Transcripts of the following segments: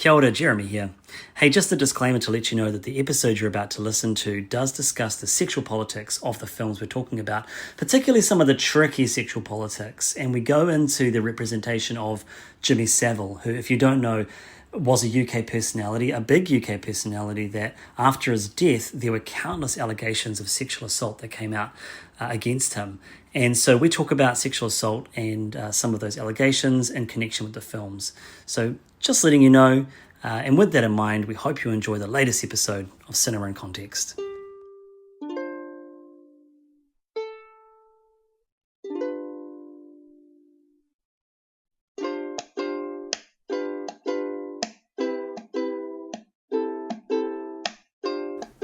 Kia ora, Jeremy here. Hey, just a disclaimer to let you know that the episode you're about to listen to does discuss the sexual politics of the films we're talking about, particularly some of the tricky sexual politics, and we go into the representation of Jimmy Savile, who, if you don't know, was a UK personality, a big UK personality that after his death, there were countless allegations of sexual assault that came out against him. And so we talk about sexual assault and some of those allegations in connection with the films. So just letting you know, and with that in mind, we hope you enjoy the latest episode of Cinema in Context.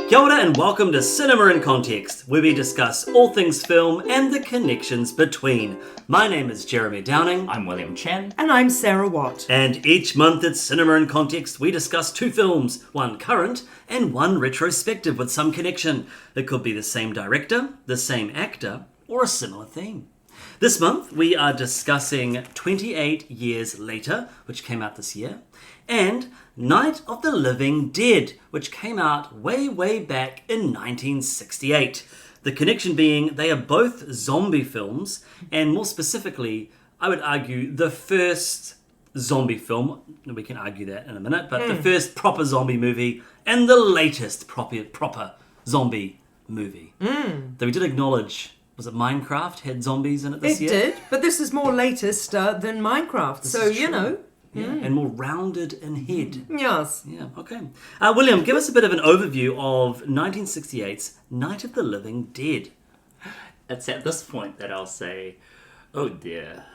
Kia ora and welcome to Cinema in Context, where we discuss all things film and the connections between. My name is Jeremy Downing. I'm William Chen. And I'm Sarah Watt. And each month at Cinema in Context, we discuss two films, one current and one retrospective with some connection. It could be the same director, the same actor, or a similar theme. This month, we are discussing 28 Years Later, which came out this year, and Night of the Living Dead, which came out way back in 1968. The connection being they are both zombie films, and more specifically, I would argue the first zombie film, we can argue that in a minute, but the first proper zombie movie and the latest proper zombie movie. Though we did acknowledge, was it Minecraft had zombies in it this year? It did, but this is more latest than Minecraft, so you know. Yeah, and more rounded in head. Yes. Yeah, okay. William, give us a bit of an overview of 1968's Night of the Living Dead. It's at this point that I'll say, oh dear,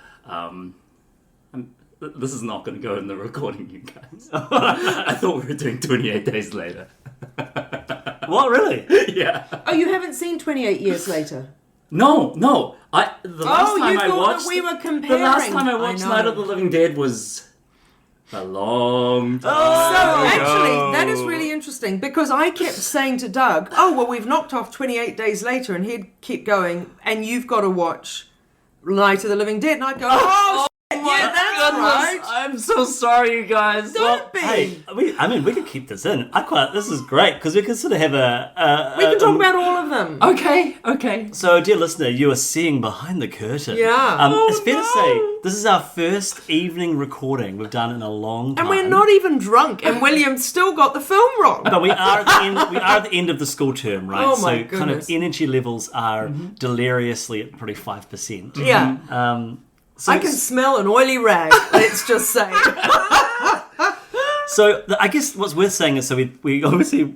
this is not going to go in the recording, you guys. I thought we were doing 28 Days Later. What, really? Yeah. Oh, you haven't seen 28 Years Later? No. The last time I watched, that we were comparing. The last time I watched Night of the Living Dead was a long time So ago. actually, that is really interesting because I kept saying to Doug, oh, well, we've knocked off 28 Days Later, and he'd keep going, and you've got to watch Night of the Living Dead. And I'd go, yeah, that's right. I'm so sorry, you guys. Don't be. Hey, we could keep this in. This is great, because we can sort of have We can talk about all of them. Okay. So, dear listener, you are seeing behind the curtain. Yeah. It's fair to say, this is our first evening recording we've done in a long time. And we're not even drunk, and William still got the film wrong. But we are at the end of the school term, right? Oh my so kind of goodness. energy levels are deliriously at probably 5%. Yeah. So I can smell an oily rag, let's just say. So I guess what's worth saying is, so we obviously,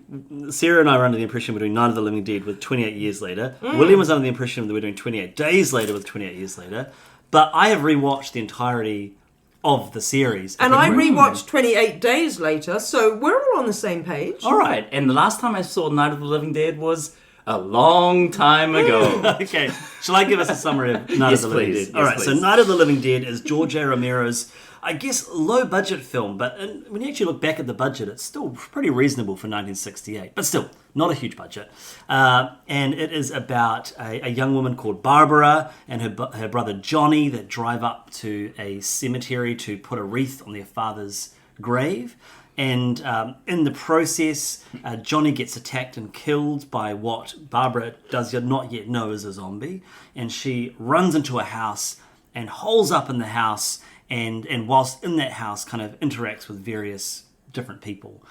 Sarah and I were under the impression we're doing Night of the Living Dead with 28 Years Later. William was under the impression that we're doing 28 Days Later with 28 Years Later. But I have rewatched the entirety of the series. And I rewatched 28 Days Later, so we're all on the same page. All right. And the last time I saw Night of the Living Dead was a long time ago. Okay, shall I give us a summary of Night of the Living Dead? All right, so please. Night of the Living Dead is George A. Romero's, I guess, low-budget film, but when you actually look back at the budget, it's still pretty reasonable for 1968, but still, not a huge budget. And it is about a young woman called Barbara and her brother Johnny that drive up to a cemetery to put a wreath on their father's grave. And in the process, Johnny gets attacked and killed by what Barbara does not yet know is a zombie. And she runs into a house and holes up in the house, and whilst in that house kind of interacts with various different people.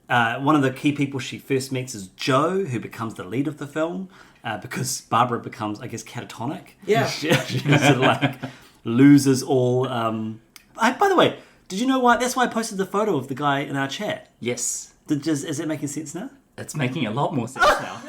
One of the key people she first meets is Joe, who becomes the lead of the film, because Barbara becomes, I guess, catatonic. Yeah. She sort of like loses all... by the way, did you know why? That's why I posted the photo of the guy in our chat. Yes. Is it making sense now? It's making a lot more sense now.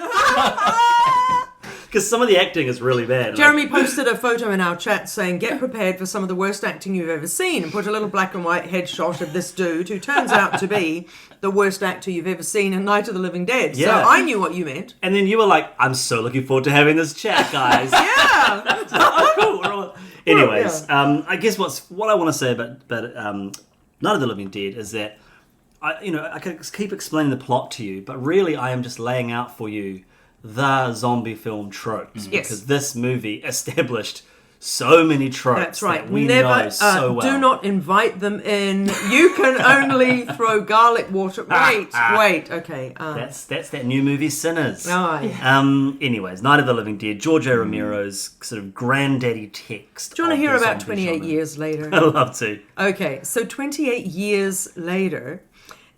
Because some of the acting is really bad. Jeremy posted a photo in our chat saying, get prepared for some of the worst acting you've ever seen, and put a little black and white headshot of this dude who turns out to be the worst actor you've ever seen in Night of the Living Dead. Yeah. So I knew what you meant. And then you were like, I'm so looking forward to having this chat, guys. Yeah. Oh, cool. We're all... Anyways, I guess what I want to say about Night of the Living Dead is that I can keep explaining the plot to you, but really I am just laying out for you the zombie film tropes, Yes. because this movie established so many tropes. That's right. That we Never know so well. do not invite them in. You can only throw garlic water. Wait. Okay. That's that new movie Sinners. Oh, yeah. Anyways, Night of the Living Dead, George A. Romero's sort of granddaddy text. Do you want to hear of the about zombie 28 genre. years later? I'd love to. Okay, so 28 years later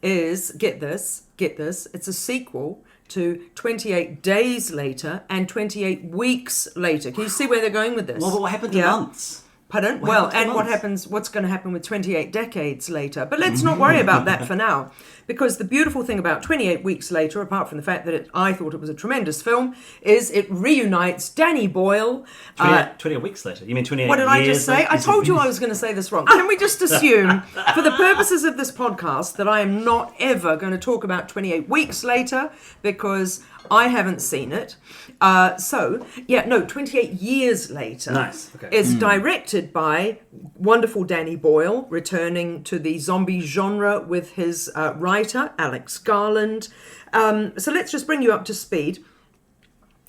is, get this, it's a sequel to 28 days later and 28 weeks later. Can you see where they're going with this? Well, but what happened to months? Pardon? What happened to months? What's going to happen with 28 decades later? But let's not worry about that for now. Because the beautiful thing about 28 Weeks Later, apart from the fact that I thought it was a tremendous film, is it reunites Danny Boyle. 28 weeks later. You mean 28 years? What did I just say? later? I told you I was going to say this wrong. Can we just assume, for the purposes of this podcast, that I am not ever going to talk about 28 Weeks Later because I haven't seen it. 28 Years Later Nice. Okay. is directed by wonderful Danny Boyle, returning to the zombie genre with his writer, Alex Garland. So let's just bring you up to speed.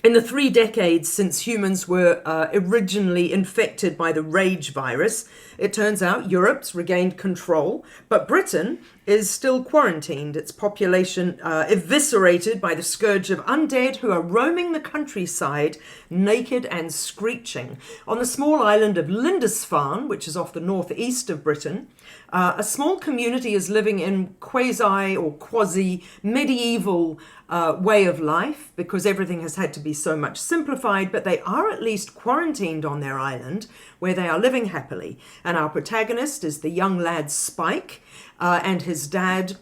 In the 3 decades since humans were originally infected by the rage virus, it turns out Europe's regained control, but Britain is still quarantined, its population eviscerated by the scourge of undead who are roaming the countryside naked and screeching. On the small island of Lindisfarne, which is off the northeast of Britain, a small community is living in quasi-medieval way of life because everything has had to be so much simplified, but they are at least quarantined on their island where they are living happily. And our protagonist is the young lad Spike and his dad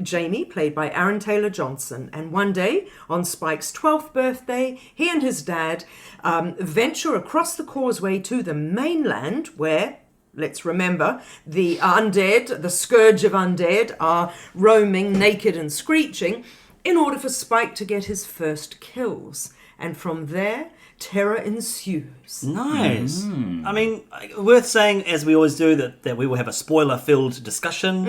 Jamie, played by Aaron Taylor-Johnson. And one day, on Spike's 12th birthday, he and his dad venture across the causeway to the mainland where, let's remember, the undead, the scourge of undead, are roaming naked and screeching in order for Spike to get his first kills. And from there, terror ensues. Nice. I mean, worth saying, as we always do, that we will have a spoiler-filled discussion.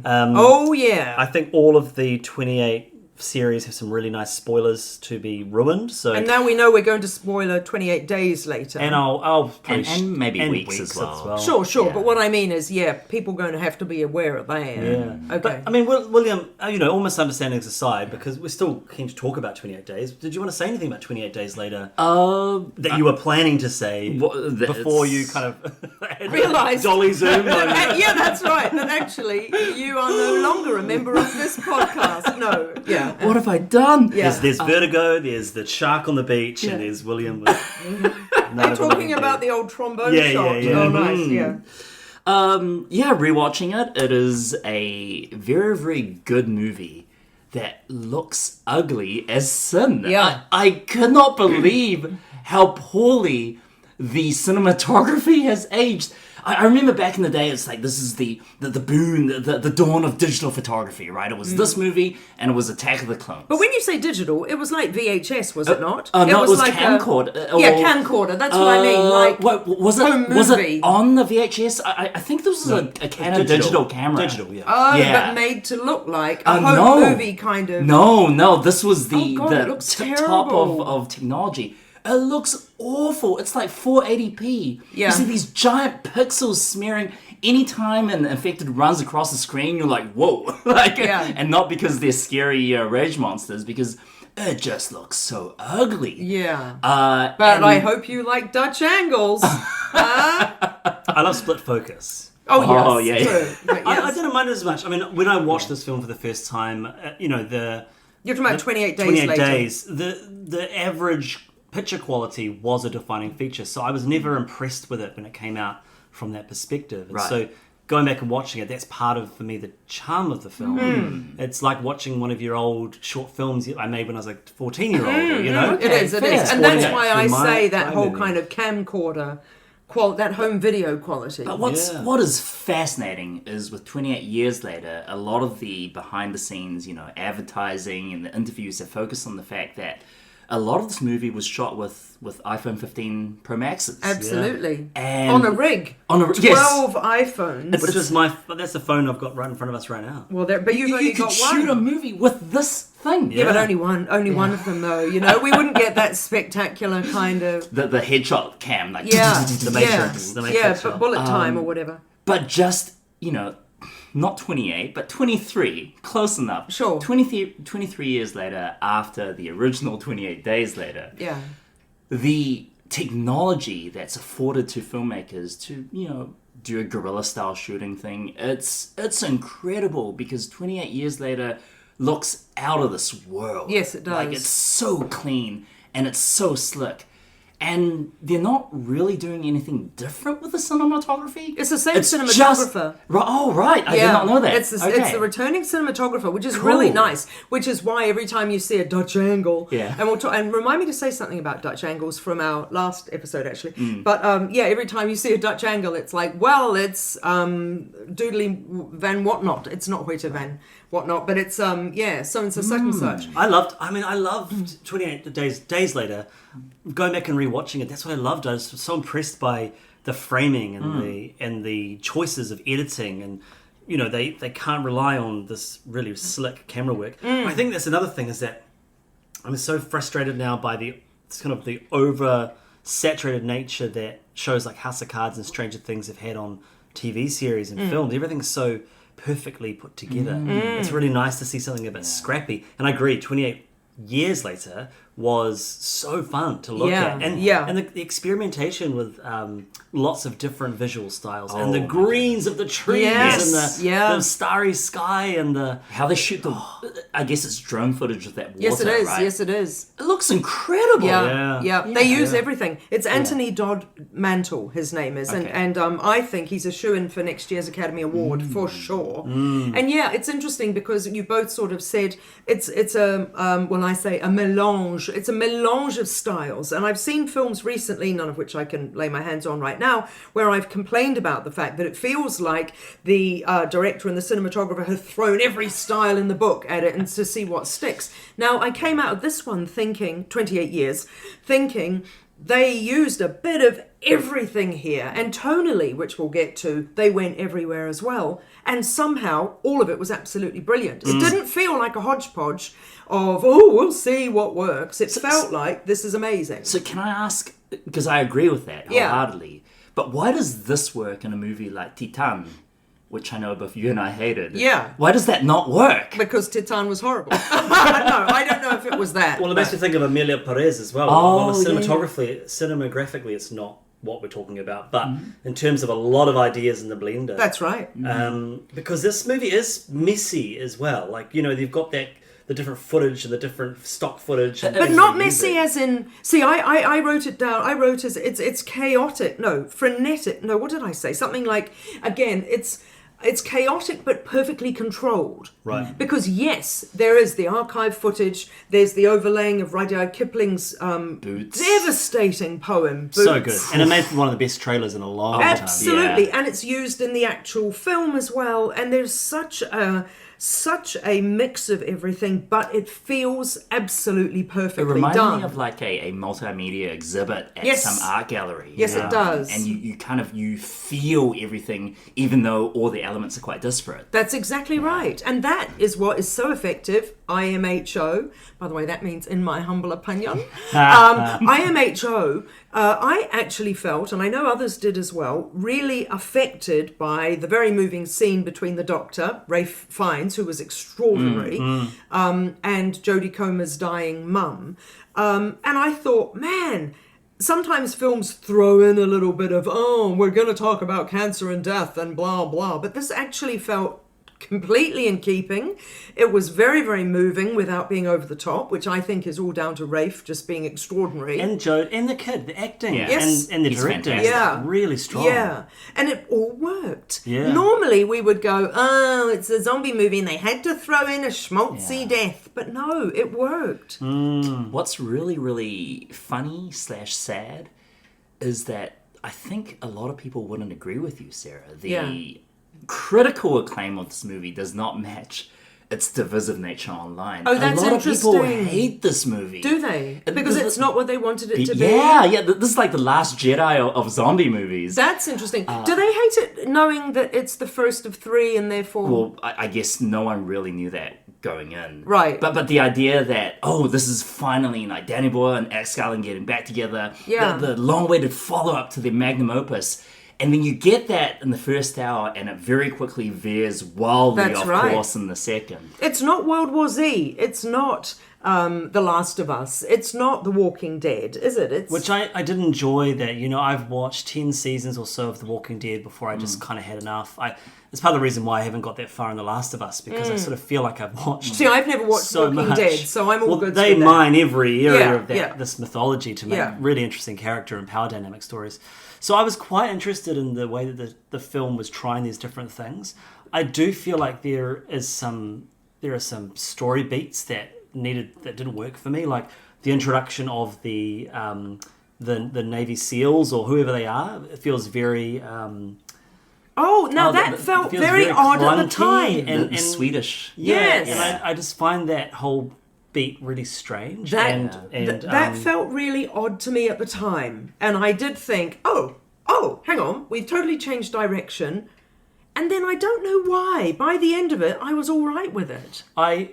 Oh, yeah. I think all of the 28 series have some really nice spoilers to be ruined. So, And now we know we're going to spoiler 28 days later. and I'll probably And maybe and weeks as well. Sure, Yeah. but what I mean is, people going to have to be aware of that. Yeah. Okay. But, I mean, William, all misunderstandings aside, because we're still keen to talk about 28 Days, did you want to say anything about 28 Days Later that you were planning to say before you kind of Realised. Dolly Zoom moment? Yeah, that's right. And actually, you are no longer a member of this podcast. No, yeah. What have I done? Yeah. There's Vertigo, there's the shark on the beach, and there's William with They're talking about the old trombone Yeah, shot. yeah. Oh, nice, yeah. Rewatching it is a very, very good movie that looks ugly as sin. Yeah. I could not believe how poorly the cinematography has aged. I remember back in the day, it's like, this is the boon, the dawn of digital photography, right? It was this movie, and it was Attack of the Clones. But when you say digital, it was like VHS, was it not? No, it was like camcorder. camcorder. That's what I mean. Like, what, was home it movie. on the VHS? I think this was a Canon digital camera. Digital, yeah. Yeah. but made to look like a home no. movie kind of. No, this was the Oh, God, it looks top terrible. of technology. It looks awful. It's like 480p. Yeah. You see these giant pixels smearing. Anytime an infected runs across the screen, you're like, whoa. And not because they're scary rage monsters, because it just looks so ugly. Yeah. But I hope you like Dutch angles. I love split focus. Oh, yeah. True. But I yes. didn't mind it as much. I mean, when I watched this film for the first time, the You're talking about 28 days 28 later. days, the average picture quality was a defining feature, so I was never impressed with it when it came out from that perspective. And Right. so going back and watching it, that's part of, for me, the charm of the film. It's like watching one of your old short films I made when I was like 14-year-old, It is. fair. And that's Yeah. why I Through my say that time whole movie. kind of camcorder, that home video quality. But Yeah. what is fascinating is with 28 years later, a lot of the behind the scenes, advertising and the interviews have focused on the fact that a lot of this movie was shot with iPhone 15 Pro Maxes. Absolutely. And On a rig. On a rig, 12 iPhones. Which is that's the phone I've got right in front of us right now. Well, but you've You only could got shoot a one. movie with this thing. Yeah, but only one of them though. You know, we wouldn't get that spectacular kind of The headshot cam, like The Matrix. The Matrix. but bullet time or whatever. But just, not 28, but 23. Close enough. Sure. 23 years later, after the original 28 Days Later, Yeah. the technology that's afforded to filmmakers to, do a guerrilla style shooting thing, it's incredible because 28 years later looks out of this world. Yes, it does. Like, it's so clean and it's so slick. And they're not really doing anything different with the cinematography. It's the same cinematographer. Right. I did not know that. It's the returning cinematographer, which is Cool. really nice. Which is why every time you see a Dutch angle, Yeah. and we'll talk, and remind me to say something about Dutch angles from our last episode, actually. But every time you see a Dutch angle, it's like, well, it's Doodly Van Whatnot. It's not Hoyte Van Whatnot, but it's so and so such and such. I loved 28 Days Later. Going back and rewatching it, that's what I loved. I was so impressed by the framing and the choices of editing, and they can't rely on this really slick camera work. I think that's another thing, is that I'm so frustrated now by the over saturated nature that shows like House of Cards and Stranger Things have had on TV series and films. Everything's so perfectly put together. It's really nice to see something a bit scrappy. And I agree, 28 years later was so fun to look at. And the experimentation with lots of different visual styles and the greens of the trees and the starry sky and the... How they shoot I guess it's drone footage of that water, Yes, it is. right? Yes, it is. It looks incredible. Yeah. They use everything. It's Anthony Dod Mantle, his name is, and I think he's a shoo-in for next year's Academy Award for sure. And it's interesting because you both sort of said it's a when I say a melange, it's a melange of styles. And I've seen films recently, none of which I can lay my hands on right now, where I've complained about the fact that it feels like the director and the cinematographer have thrown every style in the book at it and to see what sticks. Now, I came out of this one thinking, 28 years, thinking they used a bit of everything here, and tonally, which we'll get to, they went everywhere as well, and somehow all of it was absolutely brilliant. It didn't feel like a hodgepodge of, we'll see what works. It felt like, this is amazing. So can I ask, because I agree with that wholeheartedly, but why does this work in a movie like Titan, which I know both you and I hated? Yeah. Why does that not work? Because Titan was horrible. No, I don't know if it was that. Well, it makes me think of Amelia Perez as well. Cinematographically, it's not what we're talking about, but in terms of a lot of ideas in the blender. That's right. Because this movie is messy as well. Like, you've got the different footage and the different stock footage. But not messy as in... See, I wrote it down. I wrote as it's chaotic. No, frenetic. No, what did I say? Something like, again, it's chaotic but perfectly controlled. Right. Because yes, there is the archive footage, there's the overlaying of Rudyard Kipling's Boots. devastating poem, Boots. So good. And it made one of the best trailers in a long time. Absolutely. Yeah. And it's used in the actual film as well. And there's such a mix of everything, but it feels absolutely perfectly It reminded done. me of like a multimedia exhibit at some art gallery. Yes, it does. And you feel everything, even though all the elements are quite disparate. That's exactly right. And that is what is so effective. IMHO, by the way, that means in my humble opinion. IMHO, I actually felt, and I know others did as well, really affected by the very moving scene between the doctor, Ralph Fiennes, who was extraordinary, and Jodie Comer's dying mum. And I thought, man, sometimes films throw in a little bit of, we're going to talk about cancer and death and blah, blah. But this actually felt completely in keeping. It was very, very moving without being over the top, which I think is all down to Rafe just being extraordinary. And Joe, and the kid, the acting, Yes. and the He's directing, fantastic. really strong. Yeah, and it all worked. Yeah. Normally we would go, it's a zombie movie and they had to throw in a schmaltzy death. But no, it worked. What's really, really funny / sad is that I think a lot of people wouldn't agree with you, Sarah. The critical acclaim of this movie does not match its divisive nature online. Oh, that's a lot interesting. of people hate this movie. Do they? Because it's not what they wanted it to be. Yeah. This is like the Last Jedi of zombie movies. That's interesting. Do they hate it knowing that it's the first of three and therefore... Well, I guess no one really knew that going in. Right. But the idea that, this is finally like Danny Boyle and Alex Garland getting back together. Yeah. The long-awaited follow-up to their magnum opus. And then you get that in the first hour, and it very quickly veers wildly off course in the second. It's not World War Z. It's not The Last of Us. It's not The Walking Dead, is it? Which I did enjoy that. I've watched 10 seasons or so of The Walking Dead before I just kind of had enough. It's part of the reason why I haven't got that far in The Last of Us, because I sort of feel like I've watched See, I've never watched so Walking much. Dead, so I'm all good They with that. mine every area of Yeah. this mythology to make Yeah. really interesting character and power dynamic stories. So I was quite interested in the way that the film was trying these different things. I do feel like there are some story beats that didn't work for me, like the introduction of the Navy SEALs or whoever they are. It feels very that felt very odd at the time. And Swedish. Yes. And I just find that whole beat really strange. That felt really odd to me at the time. And I did think, hang on, we've totally changed direction. And then I don't know why. By the end of it, I was all right with it.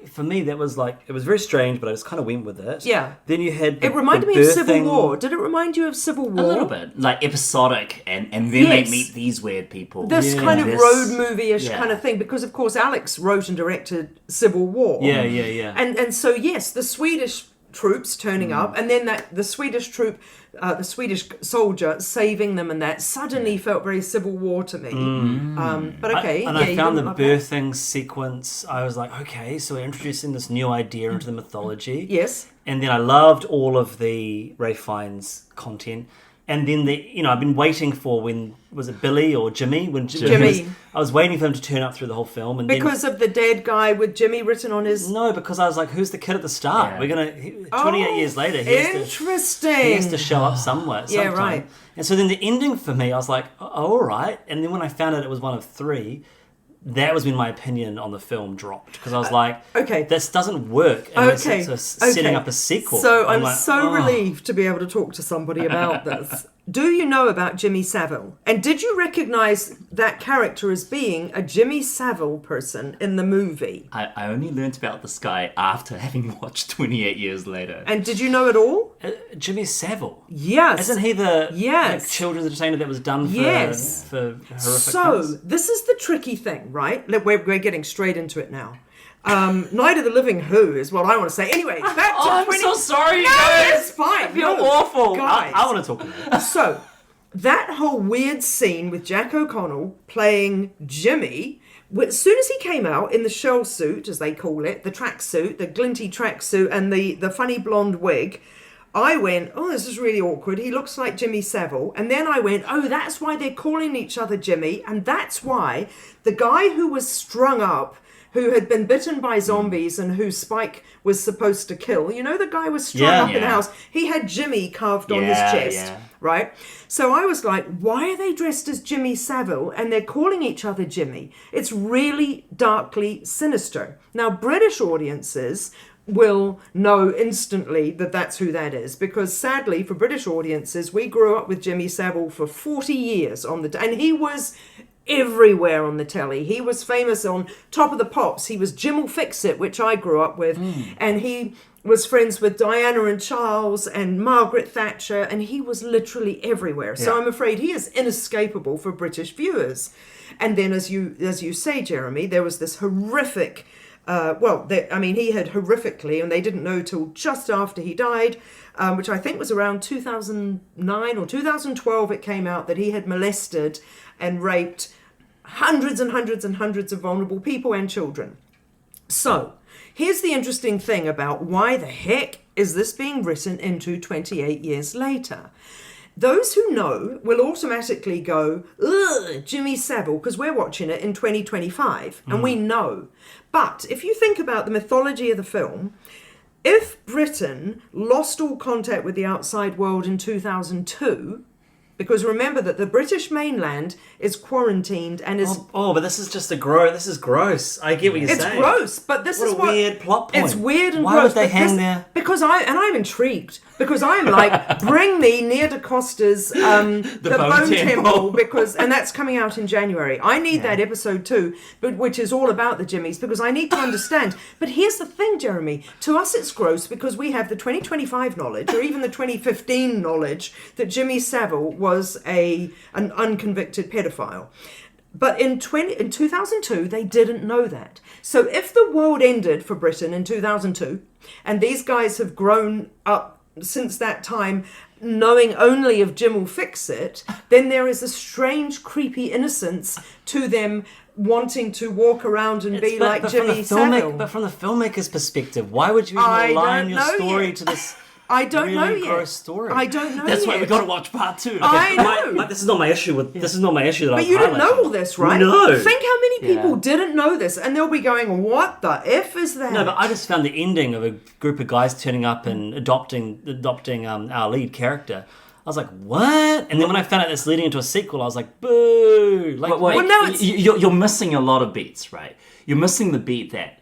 For me, that was like, it was very strange, but I just kind of went with it. Yeah. Then you had it reminded me of Civil War. Did it remind you of Civil War? A little bit. Like episodic, and then they meet these weird people. This kind of road movie-ish kind of thing, because of course Alex wrote and directed Civil War. Yeah. And so yes, the Swedish troops turning up, and then the Swedish troop, the Swedish soldier saving them, and that suddenly felt very Civil War to me. But okay, I found the birthing sequence. I was like, okay, so we're introducing this new idea into the mythology. Yes. And then I loved all of the Ralph Fiennes content. And then I've been waiting for was it Billy or Jimmy? When Jimmy. I was waiting for him to turn up through the whole film. And because of the dead guy with Jimmy written on his... No, because I was like, who's the kid at the start? Yeah. We're going to... 28 years later, he has to show up somewhere. Yeah, right. And so then the ending for me, I was like, all right. And then when I found out it was one of three... That was when my opinion on the film dropped, because I was like, okay, this doesn't work unless it's setting up a sequel. So I'm so relieved to be able to talk to somebody about this. Do you know about Jimmy Savile? And did you recognize that character as being a Jimmy Savile person in the movie? I only learnt about this guy after having watched 28 years later. And did you know it all? Jimmy Savile? Yes. Isn't he the children's entertainer that was done for horrific So, things? this is the tricky thing, right? We're getting straight into it now. Night of the Living Who is what I want to say. Anyway, back to I'm so sorry, no, guys. it's fine. I feel awful. Guys. I want to talk about it. So, that whole weird scene with Jack O'Connell playing Jimmy, as soon as he came out in the shell suit, as they call it, the tracksuit, the glinty tracksuit, and the funny blonde wig, I went, this is really awkward. He looks like Jimmy Savile. And then I went, that's why they're calling each other Jimmy. And that's why the guy who was strung up, who had been bitten by zombies and who Spike was supposed to kill. You know, the guy was strung up in the house. He had Jimmy carved on his chest, right? So I was like, why are they dressed as Jimmy Savile and they're calling each other Jimmy? It's really darkly sinister. Now, British audiences will know instantly that that's who that is, because sadly for British audiences, we grew up with Jimmy Savile for 40 years and he was everywhere on the telly. He was famous on Top of the Pops. He was Jim'll Fix It, which I grew up with, and he was friends with Diana and Charles and Margaret Thatcher, and he was literally everywhere. So I'm afraid he is inescapable for British viewers. And then, as you say, Jeremy, there was this horrific. He had horrifically, and they didn't know till just after he died, which I think was around 2009 or 2012. It came out that he had molested and raped hundreds and hundreds and hundreds of vulnerable people and children. So, here's the interesting thing about why the heck is this being written into 28 years later. Those who know will automatically go, ugh, Jimmy Savile, because we're watching it in 2025, and we know. But if you think about the mythology of the film, if Britain lost all contact with the outside world in 2002, Because remember that the British mainland is quarantined and is... Oh, but this is just this is gross. I get what you're saying. It's gross, but this is what... weird plot point. It's weird and Why gross. would they but hang there? Because I'm intrigued. Because I'm like, bring me Near DaCosta's the Bone Temple, and that's coming out in January. I need that episode too, which is all about the Jimmys, because I need to understand. But here's the thing, Jeremy. To us it's gross because we have the 2025 knowledge, or even the 2015 knowledge, that Jimmy Savile was an unconvicted pedophile. But in 2002, they didn't know that. So if the world ended for Britain in 2002, and these guys have grown up since that time knowing only of Jim will fix it, then there is a strange, creepy innocence to them wanting to walk around and be like Jimmy Savile. But from the filmmaker's perspective, why would you even align your story to this... I don't know really yet. Gross story. I don't know That's yet. why we got to watch part 2. I know. This is not my issue with. This is not my issue that. But you didn't know all this, right? No. Think how many people didn't know this, and they'll be going, "What the f is that?" No, but I just found the ending of a group of guys turning up and adopting our lead character. I was like, what? And then when I found out this leading into a sequel, I was like, boo! Like, Wait, well, no, it's... you're missing a lot of beats, right? You're missing the beat that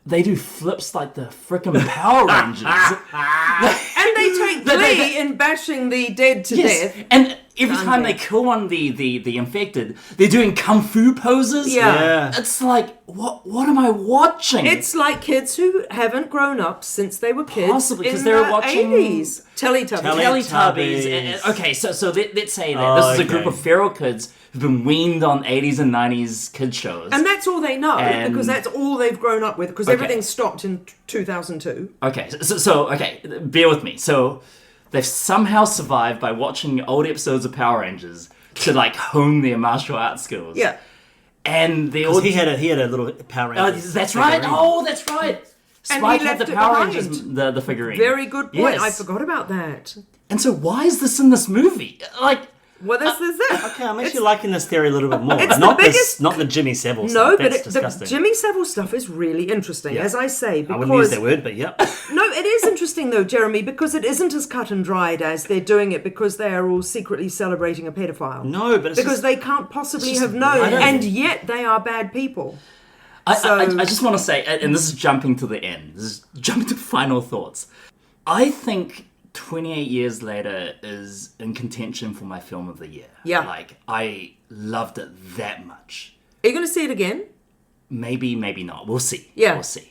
they do flips like the frickin' Power Rangers. And they take glee in bashing the dead to death. And every time they kill one, the infected, they're doing kung fu poses. Yeah. It's like, what am I watching? It's like kids who haven't grown up since they were kids. Possibly, because in they were the watching 80s. Teletubbies. Okay, so let's say that this is a group of feral kids who've been weaned on 80s and 90s kid shows. And that's all they know, And- because that's all they've grown up with, because everything stopped in 2002. Okay, so bear with me. So they've somehow survived by watching old episodes of Power Rangers to like hone their martial arts skills. Yeah. And they all he had a little Power Rangers. that's right. Oh, that's right. Spike had left the it Power behind. Rangers, the figurine. Very good point. Yes. I forgot about that. And so why is this in this movie? Like, Well, this is it. Okay, I'm actually liking this theory a little bit more. It's Not the biggest- not the Jimmy Savile No, stuff. but That's the disgusting. Jimmy Savile stuff is really interesting, as I say, because... I wouldn't use that word, but yep. No, it is interesting though, Jeremy, because it isn't as cut and dried as they're doing it because they are all secretly celebrating a pedophile. No, but it's because just, they can't possibly just- have known, I don't- and yet they are bad people. I just want to say, and this is jumping to the end, this is jumping to final thoughts. I think 28 years later is in contention for my film of the year. Yeah. Like, I loved it that much. Are you going to see it again? Maybe, maybe not. We'll see. Yeah. We'll see.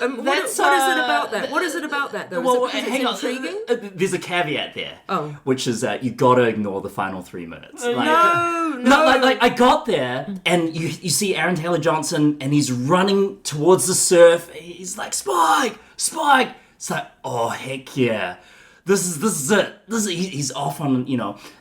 What is it about that? What is it about that, though? Well, is it hang because on. it's intriguing? There's a caveat there. Oh. Which is you gotta ignore the final 3 minutes. No. Like I got there, and you see Aaron Taylor Johnson, and he's running towards the surf. He's like, Spike! It's like, oh, heck yeah. This is it. He's off on,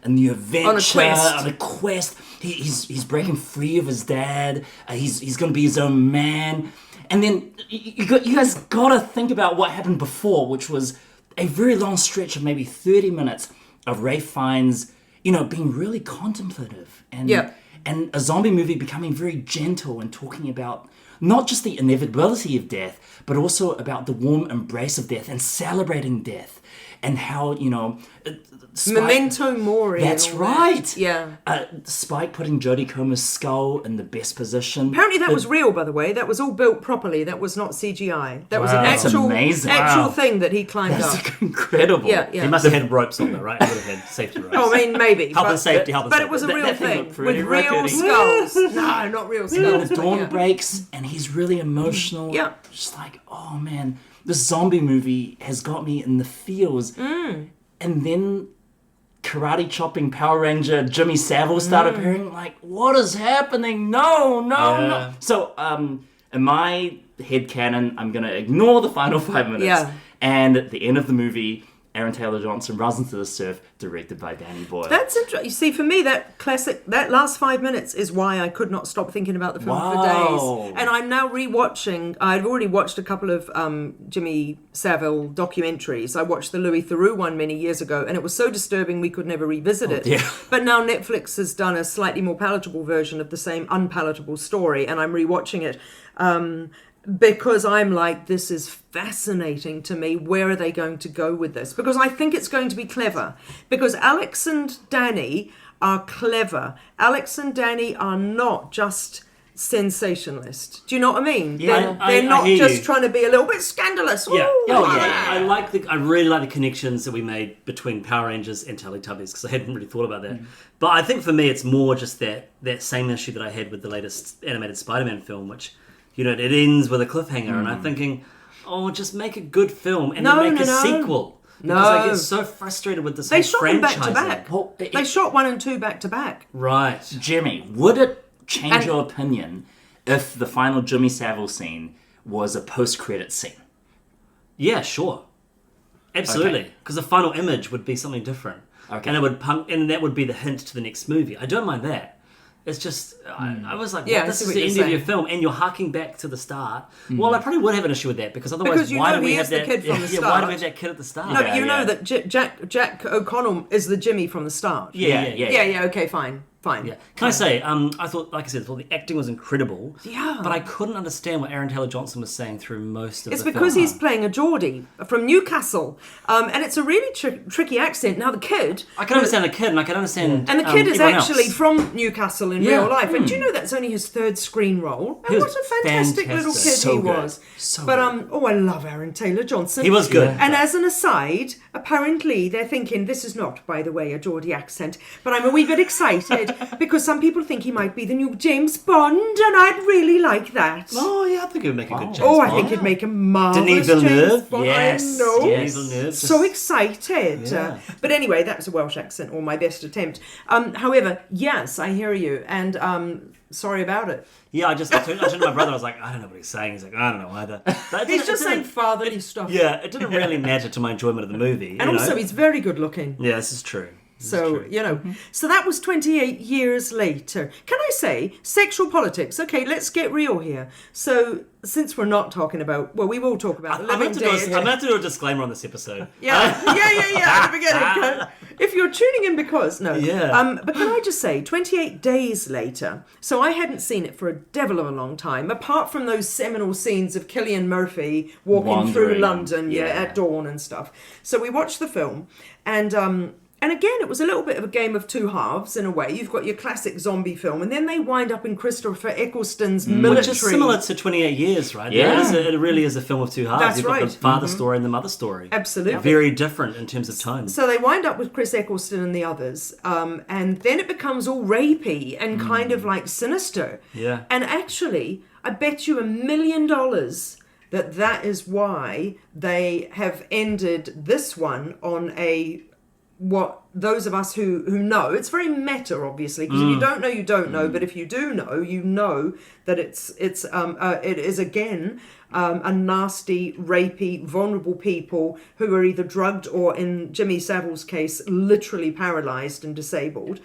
a new adventure, on a quest. He's breaking free of his dad. He's going to be his own man. And then you guys got to think about what happened before, which was a very long stretch of maybe 30 minutes of Ralph Fiennes, being really contemplative and a zombie movie becoming very gentle and talking about not just the inevitability of death, but also about the warm embrace of death and celebrating death and how, Spike, Memento Mori. That's and all right. that. Yeah. Spike putting Jodie Comer's skull in the best position. Apparently that was real, by the way. That was all built properly. That was not CGI. That was an That's actual amazing. thing that he climbed up. That's incredible. Yeah. He must have had ropes on there, right? He would have had safety ropes. Oh, I mean, maybe. Health and safety. But it was a real that thing thing. looked pretty With real rickety. skulls. No, not real skulls. The but dawn yeah. breaks and he's really emotional. Yeah. Just like, oh man, this zombie movie has got me in the feels. And then karate chopping Power Ranger Jimmy Savile started appearing. Like, what is happening? No. So, in my headcanon, I'm going to ignore the final 5 minutes. Yeah. And at the end of the movie, Aaron Taylor Johnson runs into the surf, directed by Danny Boyle. That's interesting. You see, for me, that last 5 minutes is why I could not stop thinking about the film for days. And I'm now rewatching. I've already watched a couple of Jimmy Savile documentaries. I watched the Louis Theroux one many years ago, and it was so disturbing we could never revisit it. dear. But now Netflix has done a slightly more palatable version of the same unpalatable story, and I'm rewatching it. because I'm like, this is fascinating to me. Where are they going to go with this? Because I think it's going to be clever. Because Alex and Danny are clever. Alex and Danny are not just sensationalist. Do you know what I mean? Yeah, they're not hear just you. trying to be a little bit scandalous. Yeah, Ooh, I really like the connections that we made between Power Rangers and Teletubbies, because I hadn't really thought about that. But I think for me, it's more just that same issue that I had with the latest animated Spider-Man film, which, you know, it ends with a cliffhanger, and I'm thinking, oh, just make a good film and then make a sequel. Because I get so frustrated with this They whole shot them back to franchising. back. Well, They shot 1 and 2 back to back. Right. Jimmy, would it change your opinion if the final Jimmy Savile scene was a post-credit scene? Yeah, sure. Absolutely. Because the final image would be something different. Okay. And that would be the hint to the next movie. I don't mind that. It's just, I was like, Yeah, I this see is what the you're end of saying. your film, and you're harking back to the start. Well, I probably would have an issue with that, because otherwise, Because you why know do we he have is the that? kid from the Why do start. we have that kid at the start? No, but Yeah, you know yeah. that Jack O'Connell is the Jimmy from the start. Yeah. Okay, fine. Yeah. Can I say, I thought, like I said, the acting was incredible. Yeah. But I couldn't understand what Aaron Taylor-Johnson was saying through most of It's the film. because he's playing a Geordie from Newcastle, and it's a really tricky accent. Now the kid, I can understand the kid, and I can understand. and the kid is everyone actually else. from Newcastle in Yeah. real life. And do you know that's only his 3rd screen role? And He what was a fantastic little fantastic. kid So he good. was. So but good. I love Aaron Taylor-Johnson. He was good. And as an aside, apparently they're thinking this is not, by the way, a Geordie accent. But I'm a wee bit excited because some people think he might be the new James Bond, and I'd really like that. Oh, yeah, I think it would make a good James Oh, I Bond. think he'd make a marvelous Denis Villeneuve? James Bond. Yes, I know. yes. Denis Villeneuve, So just- excited. Yeah. But anyway, that was a Welsh accent, or my best attempt. However, yes, I hear you, and sorry about it. Yeah, I turned to my brother. I was like, I don't know what he's saying. He's like, I don't know either. But it He's didn't- just it saying didn't- fatherly stuff. Yeah, it didn't really matter to my enjoyment of the movie. And you also, know? he's very good looking. Yeah, this is true. So, you know, so that was 28 years later. Can I say, sexual politics? Okay, let's get real here. So, since we're not talking about, well, we will talk about the I'm living going dead. to have to do a disclaimer on this episode. Yeah, at the beginning. If you're tuning in because, no. Yeah. But can I just say, 28 days later, so I hadn't seen it for a devil of a long time, apart from those seminal scenes of Cillian Murphy walking through Wandering, London yeah. at dawn and stuff. So we watched the film, and again, it was a little bit of a game of two halves in a way. You've got your classic zombie film, and then they wind up in Christopher Eccleston's military. Which is similar to 28 Years, right? Yeah. It really is a film of two halves. That's You've got right. the father story and the mother story. Absolutely. Very different in terms of tone. So they wind up with Chris Eccleston and the others, and then it becomes all rapey and kind of like sinister. Yeah. And actually, I bet you $1 million that is why they have ended this one on a, what those of us who know, it's very meta, obviously, because if you don't know, you don't know, but if you do know, you know that it is again a nasty, rapey, vulnerable people who are either drugged or, in Jimmy Savile's case, literally paralysed and disabled.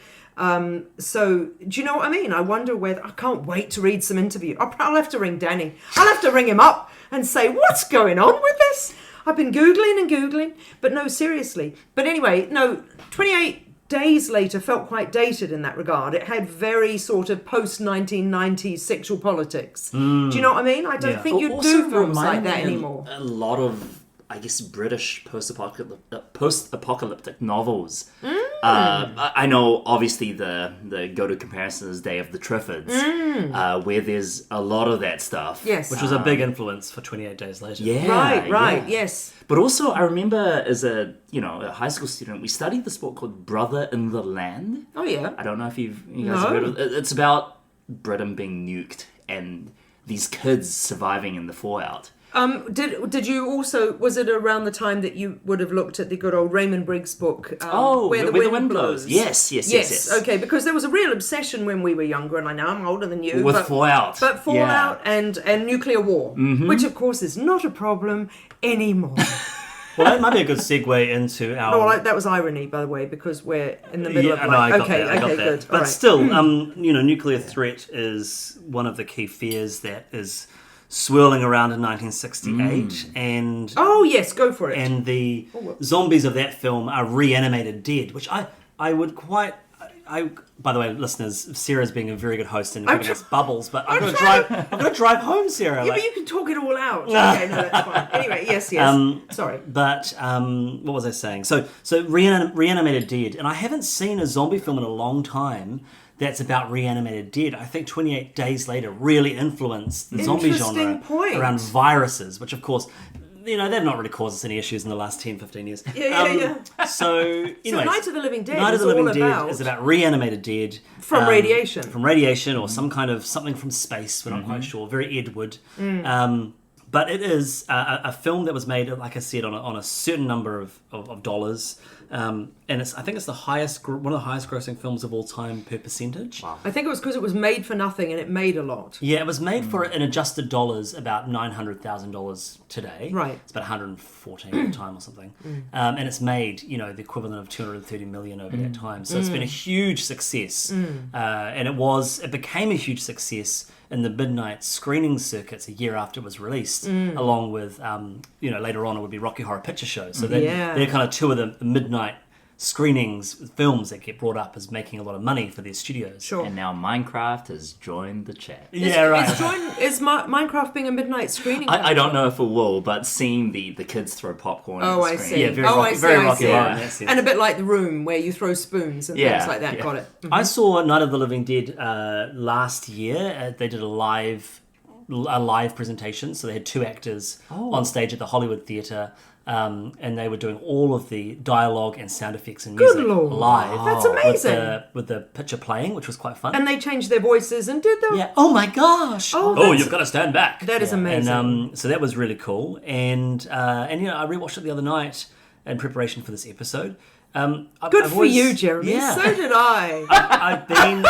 So do you know what I mean? I wonder whether, I can't wait to read some interview. I'll have to ring Danny. I'll have to ring him up and say, what's going on with this? I've been Googling, but no, seriously. But anyway, no, 28 days later felt quite dated in that regard. It had very sort of post-1990s sexual politics. Do you know what I mean? I don't Yeah. think you Also do films like remind that me anymore. A lot of, I guess, British post-apocalyptic novels. I know, obviously, the go-to comparison is Day of the Triffids, where there's a lot of that stuff. Yes. Which was a big influence for 28 Days Later. Yeah. Right, yeah. yes. But also, I remember as a high school student, we studied this book called Brother in the Land. Oh, yeah. I don't know if you guys No. have heard of it. It's about Britain being nuked and these kids surviving in the fallout. Did you also, was it around the time that you would have looked at the good old Raymond Briggs book, Where the Wind Blows. Yes. Okay, because there was a real obsession when we were younger, and I know I'm older than you. With but, fallout. But fallout and nuclear war, Mm-hmm. which of course is not a problem anymore. Well, that might be a good segue into our... Oh, that was irony, by the way, because we're in the middle of no, I got okay, that. I got that. good. But all right. still, nuclear threat is one of the key fears that is swirling around in 1968, and Oh, yes, go for it. and the zombies of that film are reanimated dead, which I would quite... by the way, listeners, Sarah's being a very good host and giving us bubbles, but I'm gonna drive home, Sarah. Yeah, but you can talk it all out. Okay, no, that's fine. Anyway, yes. Sorry. But what was I saying? So Reanimated Dead, and I haven't seen a zombie film in a long time that's about reanimated dead. I think 28 Days Later really influenced the zombie genre around viruses, which of course, they've not really caused us any issues in the last 10, 15 years. Yeah. So, anyways, so Night of the Living Dead Night of the Living Dead is about reanimated dead. From radiation. From radiation or some kind of something from space, we're not quite sure. Very Ed Wood. But it is a film that was made, like I said, on a certain number of dollars. And I think it's one of the highest grossing films of all time per percentage. Wow. I think it was because it was made for nothing and it made a lot. Yeah, it was made for, in adjusted dollars, about $900,000 today. Right. It's about 114 at the time or something. And it's made, the equivalent of 230 million over that time. So it's been a huge success. And it became a huge success in the midnight screening circuits a year after it was released, along with, later on it would be Rocky Horror Picture Show. So they're kind of two of the midnight screenings, films that get brought up as making a lot of money for their studios. Sure. And now Minecraft has joined the chat. Is Minecraft being a midnight screening? I don't know if it will, but seeing the kids throw popcorn at the I screen. see. Yeah, very Rocky Horror in that sense. And a bit like The Room, where you throw spoons and things like that. Yeah. Got it. I saw Night of the Living Dead last year. They did a live presentation, so they had two actors on stage at the Hollywood Theatre. And they were doing all of the dialogue and sound effects and music live. That's amazing. With the picture playing, which was quite fun. And they changed their voices and did them. Yeah. Oh my gosh. Oh, You've got to stand back. That is amazing. And so that was really cool. And I rewatched it the other night in preparation for this episode. Good for you, Jeremy. Yeah. So did I. I've been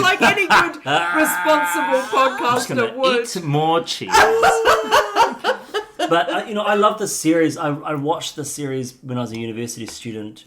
like any good, responsible podcaster would. Eat more cheese. But I love this series. I watched the series when I was a university student,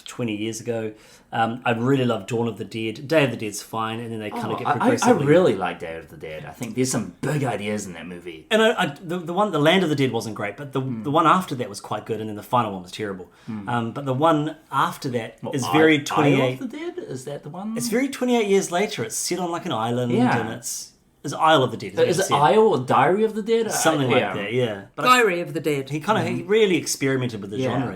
20 years ago. I really love Dawn of the Dead. Day of the Dead's fine, and then they kind of get progressively. I really like Day of the Dead. I think there's some big ideas in that movie. And the Land of the Dead wasn't great, but the one after that was quite good, and then the final one was terrible. But the one after that is very 28. Isle of the Dead? Is that the one? It's very 28 years later. It's set on like an island, and it's Isle of the Dead. Is it Isle or Diary of the Dead? Something like that, yeah. But Diary of the Dead. He he really experimented with the genre,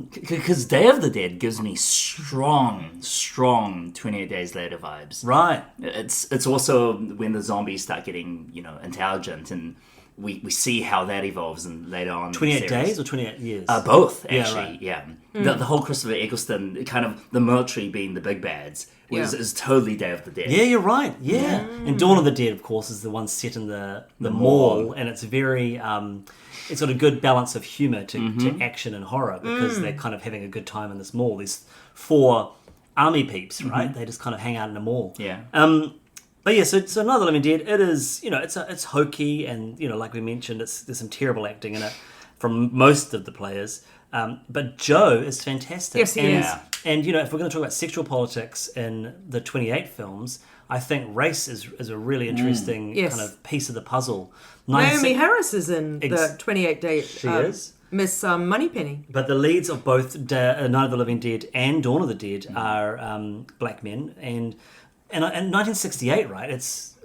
Because Day of the Dead gives me strong 28 Days Later vibes. Right. It's also when the zombies start getting, intelligent, and we see how that evolves and later on. 28 days or 28 years? Both, actually, yeah. The whole Christopher Eccleston, kind of the military being the big bads, is totally Day of the Dead. Yeah, you're right. Yeah. And Dawn of the Dead, of course, is the one set in the mall, and it's very... it's got a good balance of humour to action and horror, because they're kind of having a good time in this mall. There's 4 army peeps, right? They just kind of hang out in a mall. Yeah. But yeah, so Night of the Living Dead, it is, it's hokey, and, like we mentioned, there's some terrible acting in it from most of the players. But Joe is fantastic. Yes, he is. And, if we're going to talk about sexual politics in the 28 films, I think race is a really interesting kind of piece of the puzzle. Naomi Harris is in the 28 Day. She is. Miss Moneypenny. But the leads of both Night of the Living Dead and Dawn of the Dead are black men. And 1968, right?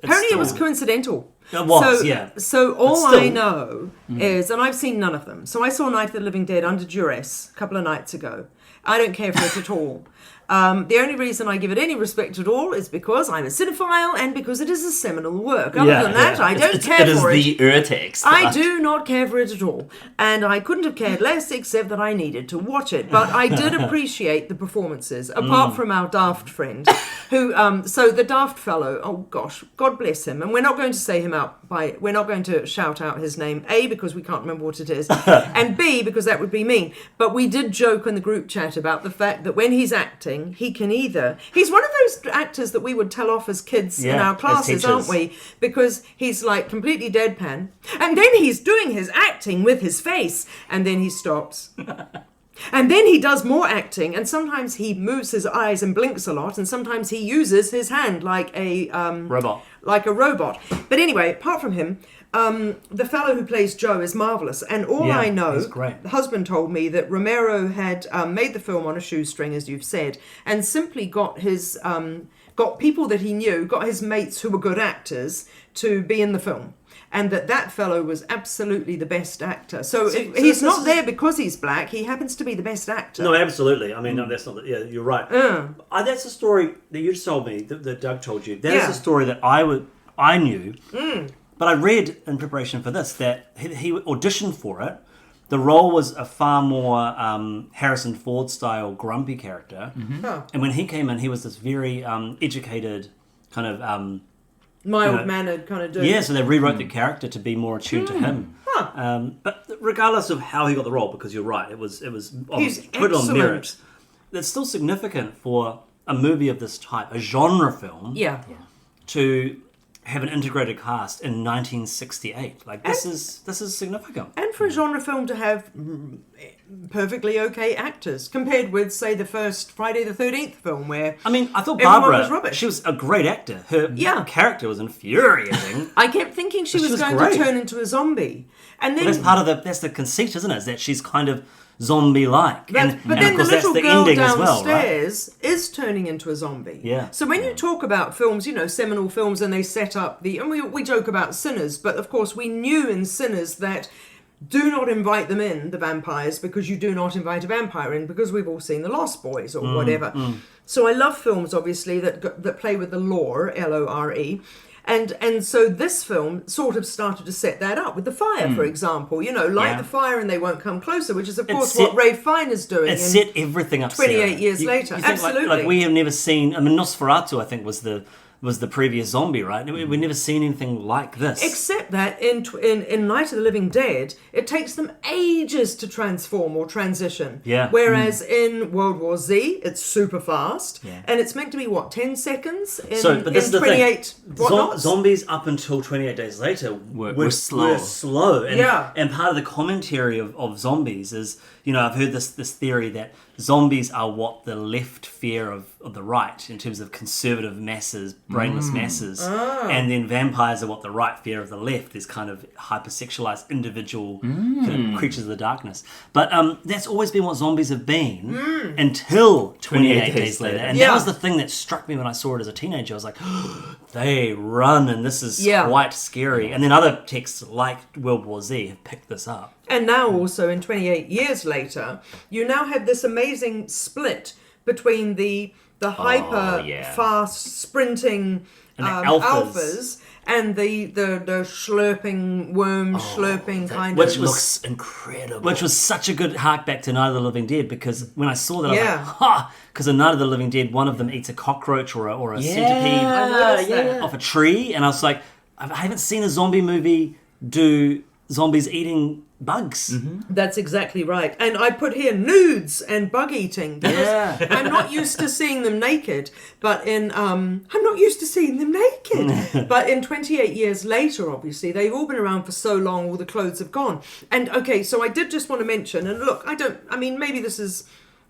Apparently it was coincidental. It was, yeah. So all I know is, and I've seen none of them. So I saw Night of the Living Dead under duress a couple of nights ago. I don't care for it at all. The only reason I give it any respect at all is because I'm a cinephile and because it is a seminal work. Other than that, I don't care for it. It is the urtext. I do not care for it at all. And I couldn't have cared less, except that I needed to watch it. But I did appreciate the performances, apart from our daft friend, who, so the daft fellow, oh gosh, God bless him. And we're not going to say him out we're not going to shout out his name, A, because we can't remember what it is, and B, because that would be mean. But we did joke in the group chat about the fact that when he's acting, he can he's one of those actors that we would tell off as kids in our classes, aren't we? Because he's like completely deadpan, and then he's doing his acting with his face, and then he stops. And then he does more acting, and sometimes he moves his eyes and blinks a lot, and sometimes he uses his hand like a Robot. Like a robot. But anyway, apart from him, the fellow who plays Joe is marvelous. And all Yeah, I know, he's great. the husband told me that Romero had made the film on a shoestring, as you've said, and simply got his got people that he knew, got his mates who were good actors to be in the film. And that fellow was absolutely the best actor. So he's not there because he's black. He happens to be the best actor. No, absolutely. I mean, no, that's not. Yeah, you're right. That's a story that you just told me that Doug told you. That is a story that I knew, but I read in preparation for this that he auditioned for it. The role was a far more Harrison Ford style grumpy character, and when he came in, he was this very educated kind of. Mild-mannered kind of dude. Yeah, so they rewrote the character to be more attuned to him. But regardless of how he got the role, because you're right, it was put on merit. It's still significant for a movie of this type, a genre film, to have an integrated cast in 1968. Like this is significant. And for a genre film to have perfectly okay actors compared with, say, the first Friday the 13th film, where I mean, I thought everyone Barbara, was rubbish. she was a great actor. Her character was infuriating. I kept thinking she was going great. to turn into a zombie, and then That's the conceit, isn't it? Is that she's kind of zombie-like. But then of the course, that's little the girl ending as well, right? downstairs is turning into a zombie. Yeah. So when you talk about films, seminal films, and they set up and we joke about Sinners, but of course we knew in Sinners that do not invite them in, the vampires, because you do not invite a vampire in, because we've all seen The Lost Boys or whatever. So I love films, obviously, that play with the lore, Lore. And so this film sort of started to set that up with the fire, for example. Light the fire and they won't come closer, which is, of course, what Ray Fiennes doing. It set everything up. 28 years later. You think, Absolutely. like we have never seen. I mean, Nosferatu, I think, was the previous zombie, right? We've never seen anything like this. Except that in Night of the Living Dead, it takes them ages to transform or transition. Yeah. Whereas in World War Z, it's super fast. Yeah. And it's meant to be, 10 seconds? But this is the 28 thing. Zombies up until 28 days later were slow. And part of the commentary of zombies is, I've heard this theory that zombies are what the left fear of the right in terms of conservative masses, brainless masses, and then vampires are what the right fear of the left, these kind of hypersexualized individual kind of creatures of the darkness. But that's always been what zombies have been until 28 days later. And that was the thing that struck me when I saw it as a teenager. I was like, they run, and this is quite scary. And then other texts like World War Z have picked this up. And now also in 28 years later, you now have this amazing split between the hyper fast sprinting And the alphas and the slurping worm slurping kind which of looks incredible. Which was such a good hark back to Night of the Living Dead, because when I saw that I was like, ha! Because in Night of the Living Dead, one of them eats a cockroach or a centipede off a tree, and I was like, I haven't seen a zombie movie do zombies eating bugs. That's exactly right. And I put here nudes and bug eating. Because I'm not used to seeing them naked, but I'm not used to seeing them naked. But in 28 years later, obviously, they've all been around for so long, all the clothes have gone. And okay, so I did just want to mention, and look, maybe this is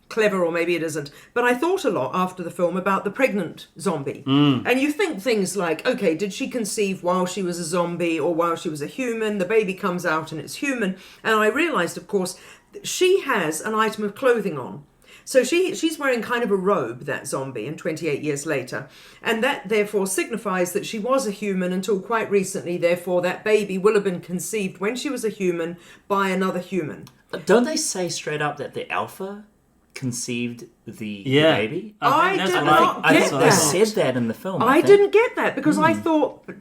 clever or maybe it isn't, but I thought a lot after the film about the pregnant zombie. And you think things like, okay, did she conceive while she was a zombie or while she was a human? The baby comes out and it's human. And I realised, of course, she has an item of clothing on. So she's wearing kind of a robe, that zombie, in 28 years later. And that therefore signifies that she was a human until quite recently. Therefore, that baby will have been conceived when she was a human by another human. Don't they say straight up that the alpha conceived the baby? I did not get that. They said that in the film. I didn't get that because I thought the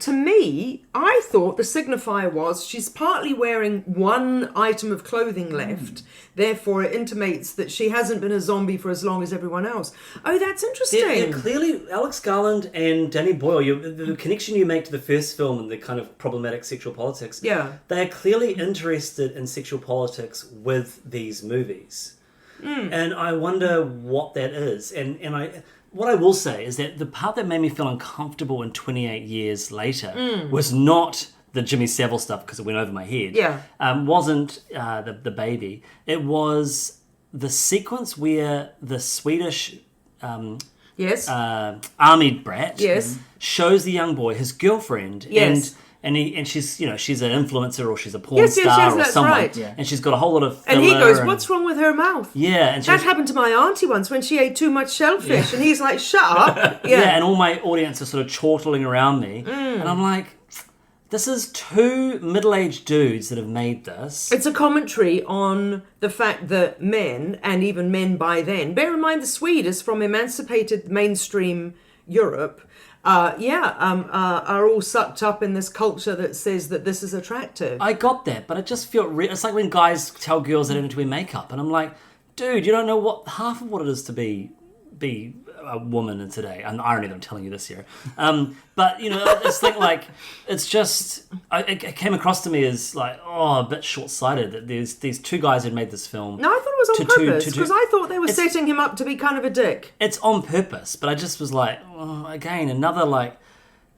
signifier was she's partly wearing one item of clothing left. Therefore, it intimates that she hasn't been a zombie for as long as everyone else. Oh, that's interesting. Yeah, clearly, Alex Garland and Danny Boyle, the connection you make to the first film and the kind of problematic sexual politics, they are clearly interested in sexual politics with these movies. And I wonder what that is. And what I will say is that the part that made me feel uncomfortable in 28 years later was not the Jimmy Savile stuff, because it went over my head. Wasn't the baby. It was the sequence where the Swedish Yes. army brat Yes. shows the young boy his girlfriend, Yes. and she's she's an influencer or she's a porn Yes, star or that's someone, right. Yeah. and she's got a whole lot of filler and he goes, "What's wrong with her mouth?" Yeah, and That happened to my auntie once when she ate too much shellfish, and he's like, "Shut up!" yeah, and all my audience are sort of chortling around me, and I'm like, this is two middle-aged dudes that have made this. It's a commentary on the fact that men, and even men by then, bear in mind the Swede is from emancipated mainstream Europe, are all sucked up in this culture that says that this is attractive. I got that, but I just feel it's like when guys tell girls they don't need to wear makeup, and I'm like, dude, you don't know half of what it is to be a woman in today. And the irony that I'm telling you this here, but I just think like it's just it came across to me as like a bit short-sighted that there's these two guys who made this film. No, I thought it was on purpose because I thought they were setting him up to be kind of a dick. It's on purpose, but I just was like, again,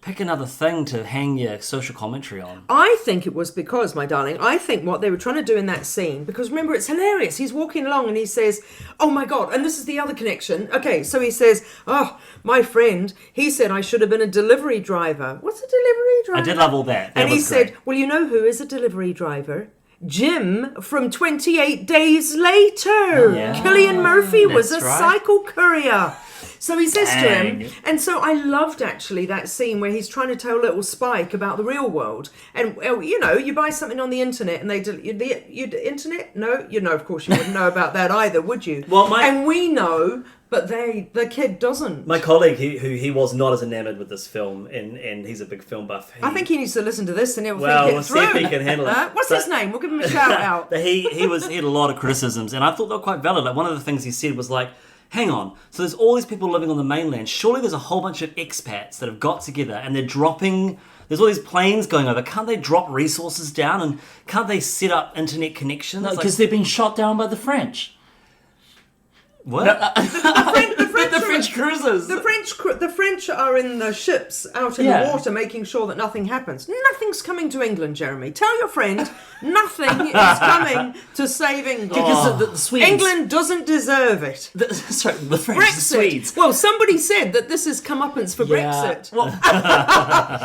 pick another thing to hang your social commentary on. I think it was because, my darling, I think what they were trying to do in that scene, because remember, it's hilarious. He's walking along and he says, "Oh my God," and this is the other connection. Okay, so he says, "Oh, my friend, he said I should have been a delivery driver." What's a delivery driver? I did love all that. And he said, "Well, you know who is a delivery driver? Jim from 28 Days Later. Yeah. Cillian Murphy was a That's right. cycle courier." So he says to Dang. him, and so I loved actually that scene where he's trying to tell little Spike about the real world. And you buy something on the internet and the internet? No, of course you wouldn't know about that either, would you? Well, and we know, but the kid doesn't. My colleague, he was not as enamored with this film, and he's a big film buff. I think he needs to listen to this and he'll Well, think we'll it see through. if he can handle it. What's his name? We'll give him a shout out. But he had a lot of criticisms, and I thought they were quite valid. Like one of the things he said was like, hang on, so there's all these people living on the mainland. Surely there's a whole bunch of expats that have got together and they're dropping. There's all these planes going over. Can't they drop resources down and can't they set up internet connections? No, because they're being shot down by the French. What? The French cruisers. The French are in the ships out in the water making sure that nothing happens. Nothing's coming to England, Jeremy. Tell your friend nothing is coming to save England. Because the Swedes. England doesn't deserve it. The French, Brexit. the Swedes. Well, somebody said that this is comeuppance for Brexit. Well,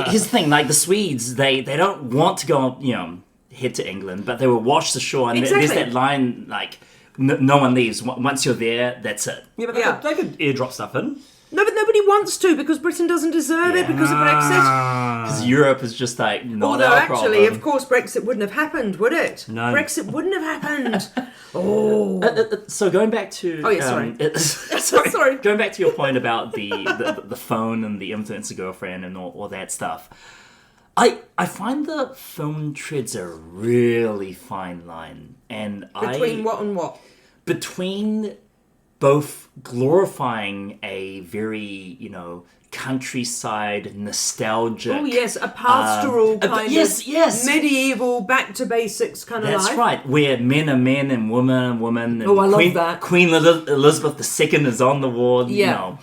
here's the thing, like the Swedes, they don't want to go, head to England, but they will wash the shore, and Exactly. there's that line, like, no one leaves. Once you're there, that's it. Yeah, but they could airdrop stuff in. No, but nobody wants to because Britain doesn't deserve it because of Brexit. Because Europe is just like, not Although our actually, problem. of course, Brexit wouldn't have happened, would it? No. Brexit wouldn't have happened. Oh. So going back to... Oh, yeah, sorry. Sorry. Going back to your point about the phone and the influencer girlfriend and all that stuff, I find the film treads a really fine line. And Between what and what? Between both glorifying a very, countryside, nostalgic... Oh, yes, a pastoral kind yes, of yes. medieval, back to basics kind of life. That's right, where men are men and women are women. And Oh, I love that. Queen Elizabeth II is on the wall, Yeah.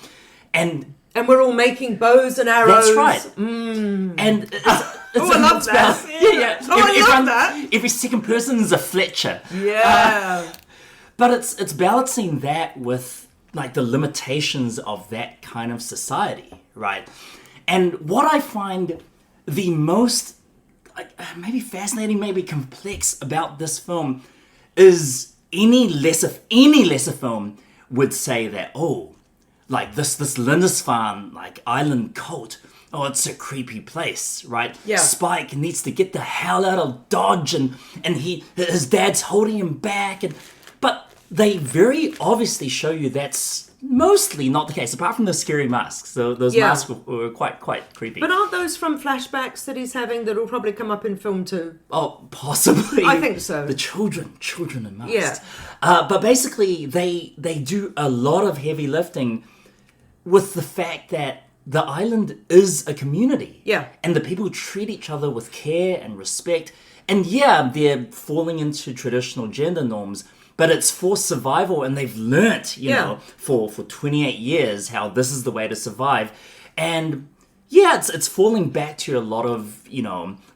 And we're all making bows and arrows. that's right. And it's I love that. Yeah. Oh, I love that. Every second person is a Fletcher. Yeah. But it's balancing that with like the limitations of that kind of society, right? And what I find the most maybe fascinating, maybe complex about this film is any lesser film would say that, like this Lindisfarne like island cult, it's a creepy place, right? Yeah. Spike needs to get the hell out of Dodge, and his dad's holding him back, but they very obviously show you that's mostly not the case, apart from the scary masks. So those masks were quite creepy. But aren't those from flashbacks that he's having that will probably come up in film too? Oh, possibly. I think so. The children in masks. Yeah. But basically, they do a lot of heavy lifting with the fact that the island is a community. Yeah. And the people treat each other with care and respect. And yeah, they're falling into traditional gender norms, but it's for survival, and they've learnt, for 28 years how this is the way to survive. And yeah, it's falling back to a lot of,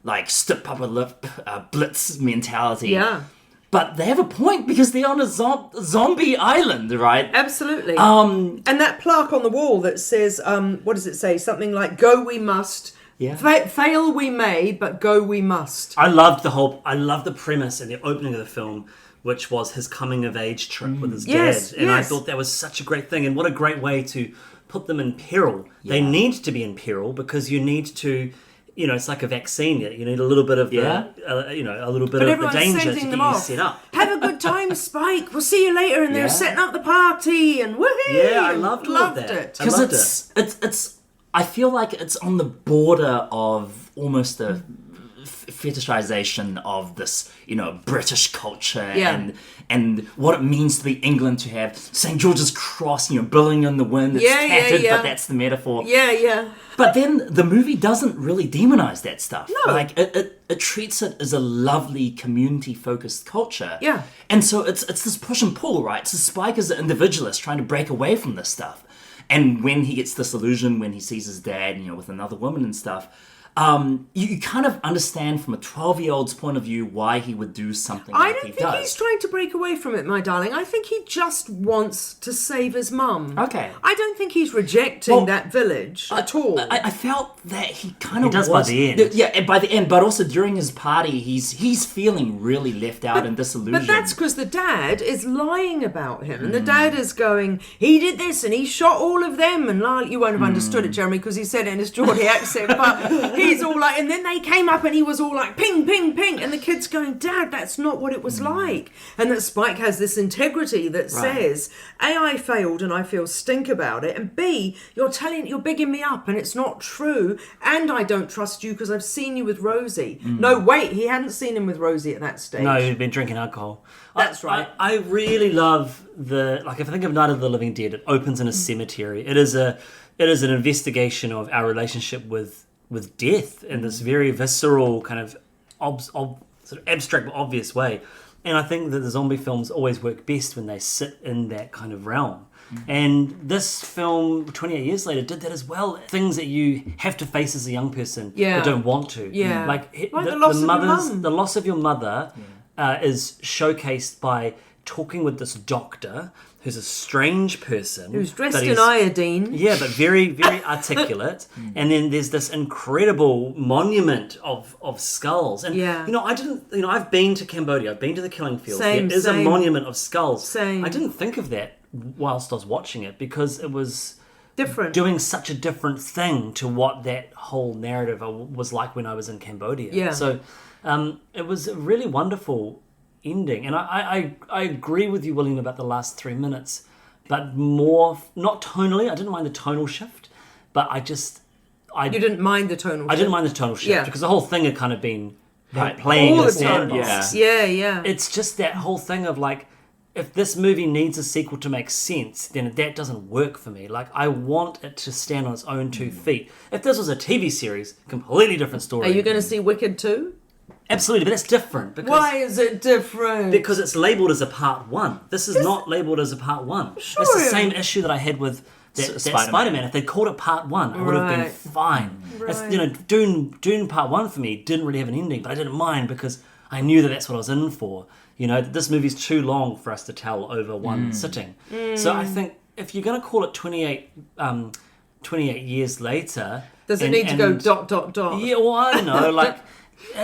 like, stip upper lip, blitz mentality. Yeah. But they have a point because they're on a zombie island, right? Absolutely. And that plaque on the wall that says, what does it say? Something like, "Go we must. Yeah. Fail we may, but go we must." I loved the premise and the opening of the film, which was his coming of age trip with his dad. And I thought that was such a great thing. And what a great way to put them in peril. Yeah. They need to be in peril because you need to, it's like a vaccine. You need a little bit of the danger to get you set up. Have a good time, Spike. We'll see you later. And they're setting up the party and woohoo! Yeah, I loved it. Because it's I feel like it's on the border of almost a fetishization of this, British culture and what it means to be England to have St. George's Cross, blowing in the wind. It's tattered, but that's the metaphor. Yeah. But then the movie doesn't really demonize that stuff. No. Like it treats it as a lovely community-focused culture. Yeah. And so it's this push and pull, right? So Spike is an individualist trying to break away from this stuff. And when he gets disillusioned, when he sees his dad, with another woman and stuff, you kind of understand from a 12-year-old's point of view why he would do something like he does. I don't think he's trying to break away from it, my darling. I think he just wants to save his mum. Okay. I don't think he's rejecting that village at all. I felt that he kind of does by the end. Yeah, by the end, but also during his party, he's feeling really left out and disillusioned. But that's because the dad is lying about him. And the dad is going, he did this and he shot all of them. And you won't have understood it, Jeremy, because he said it in his Geordie accent. But he's all like, and then they came up and he was all like, ping, ping, ping. And the kid's going, Dad, that's not what it was like. And that Spike has this integrity that says, A, I failed and I feel stink about it. And B, you're bigging me up and it's not true. And I don't trust you because I've seen you with Rosie. No, wait, he hadn't seen him with Rosie at that stage. No, he'd been drinking alcohol. That's right. I really love if I think of Night of the Living Dead, it opens in a cemetery. It is an investigation of our relationship with death in this very visceral kind of sort of abstract but obvious way. And I think that the zombie films always work best when they sit in that kind of realm. And this film, 28 years later, did that as well. Things that you have to face as a young person but don't want to. Yeah. Like the loss of your mum. The loss of your mother is showcased by talking with this doctor who's a strange person. Who's dressed in iodine. Yeah, but very, very articulate. And then there's this incredible monument of skulls. And, I've been to Cambodia. I've been to the killing fields. There is a monument of skulls. Same. I didn't think of that whilst I was watching it because it was different, doing such a different thing to what that whole narrative was like when I was in Cambodia. Yeah. So it was a really wonderful ending, and I agree with you, William, about the last 3 minutes, but more not tonally. I didn't mind the tonal shift, but you didn't mind the tonal shift. I didn't mind the tonal shift because the whole thing had kind of been playing all in a the time. sandbox. Yeah. It's just that whole thing of like, if this movie needs a sequel to make sense, then that doesn't work for me. Like, I want it to stand on its own 2 feet. If this was a TV series, completely different story. Are you going to see Wicked 2? Absolutely, but that's different. Because, why is it different? Because it's labelled as a part 1. This is not labelled as a part 1. Sure. It's the same issue that I had with that Spider-Man. If they called it part 1, I would have been fine. Right. Dune part 1 for me didn't really have an ending, but I didn't mind because I knew that that's what I was in for. This movie's too long for us to tell over one sitting. So I think if you're going to call it 28 years later... Does it need to go ... Yeah, well, I don't know, like,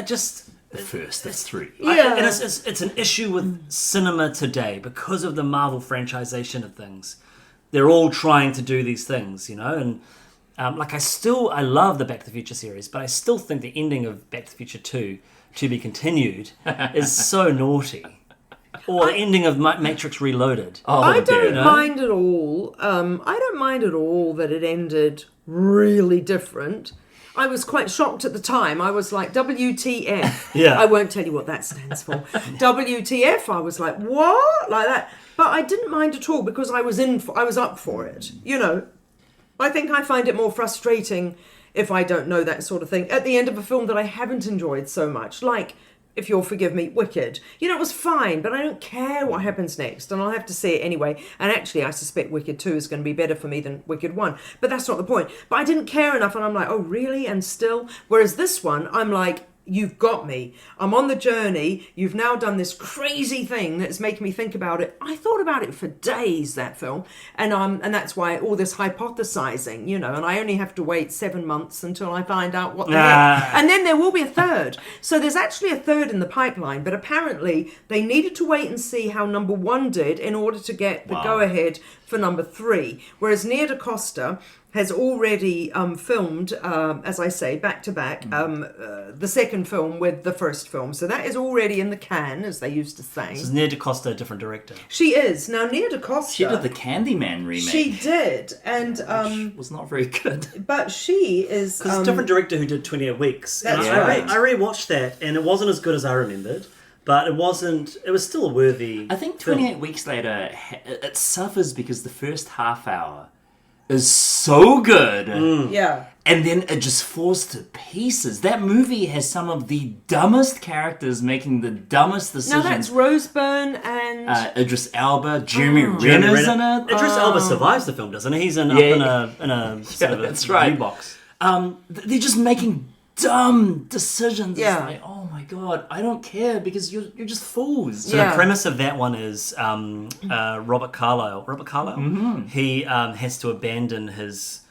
just... The first, that's 3. Yeah. And it's an issue with cinema today because of the Marvel franchisation of things. They're all trying to do these things, and I love the Back to the Future series, but I still think the ending of Back to the Future 2, To Be Continued, is so naughty. Or the ending of Matrix Reloaded. I don't mind at all. I don't mind at all that it ended really different. I was quite shocked at the time. I was like, WTF. Yeah. I won't tell you what that stands for. WTF. I was like, what? Like that. But I didn't mind at all because I was up for it. I think I find it more frustrating if I don't know that sort of thing at the end of a film that I haven't enjoyed so much. Like, if you'll forgive me, Wicked. It was fine, but I don't care what happens next, and I'll have to see it anyway. And actually, I suspect Wicked 2 is going to be better for me than Wicked 1. But that's not the point. But I didn't care enough, and I'm like, oh, really? And still? Whereas this one, I'm like, you've got me. I'm on the journey. You've now done this crazy thing that's making me think about it. I thought about it for days, that film. And that's why all this hypothesizing, and I only have to wait 7 months until I find out what the heck. And then there will be a third. So there's actually a third in the pipeline, but apparently they needed to wait and see how number 1 did in order to get the go-ahead for number 3. Whereas Nia DaCosta has already filmed, as I say, back-to-back, the second film with the first film. So that is already in the can, as they used to say. So is Nia DaCosta a different director? She is. Now, Nia DaCosta... She did the Candyman remake. She did. And which was not very good. But she is... Because it's a different director who did 28 Weeks. That's and right. I rewatched that, and it wasn't as good as I remembered. But it was still a worthy I think 28 Weeks Later, it suffers because the first half hour is so good. Yeah. And then it just falls to pieces. That movie has some of the dumbest characters making the dumbest decisions. Now that's Rose Byrne and... Idris Elba, Jeremy Renner's in it. Idris Elba survives the film, doesn't he? He's up in a sort of that's a right. view box. They're just making dumb decisions. Yeah. It's like, oh my god, I don't care because you're just fools. So the premise of that one is Robert Carlyle. Mm-hmm. He has to abandon his...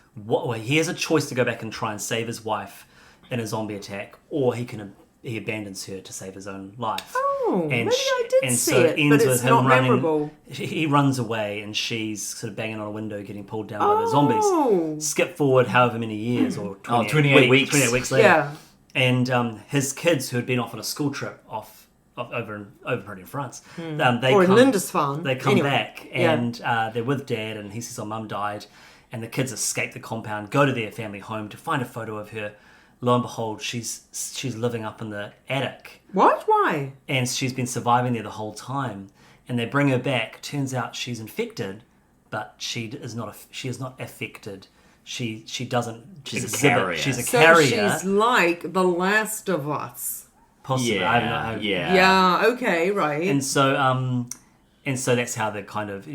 he has a choice to go back and try and save his wife in a zombie attack, or he abandons her to save his own life. Oh, maybe I did see so it, but it's not memorable. He runs away, and she's sort of banging on a window, getting pulled down by the zombies. Skip forward however many years, or 28 weeks. 28 weeks later. Yeah. And his kids, who had been off on a school trip over in France, Lindisfarne. They come back, and they're with Dad, and he says, "Oh, Mum died," and the kids escape the compound, go to their family home to find a photo of her. Lo and behold, she's living up in the attic. What? Why? And she's been surviving there the whole time. And they bring her back. Turns out she's infected, but she is not affected. She doesn't. She's a carrier. She's a So carrier. she's like The Last of Us. Possibly. I don't know. Yeah. Okay. Right. And so that's how they kind of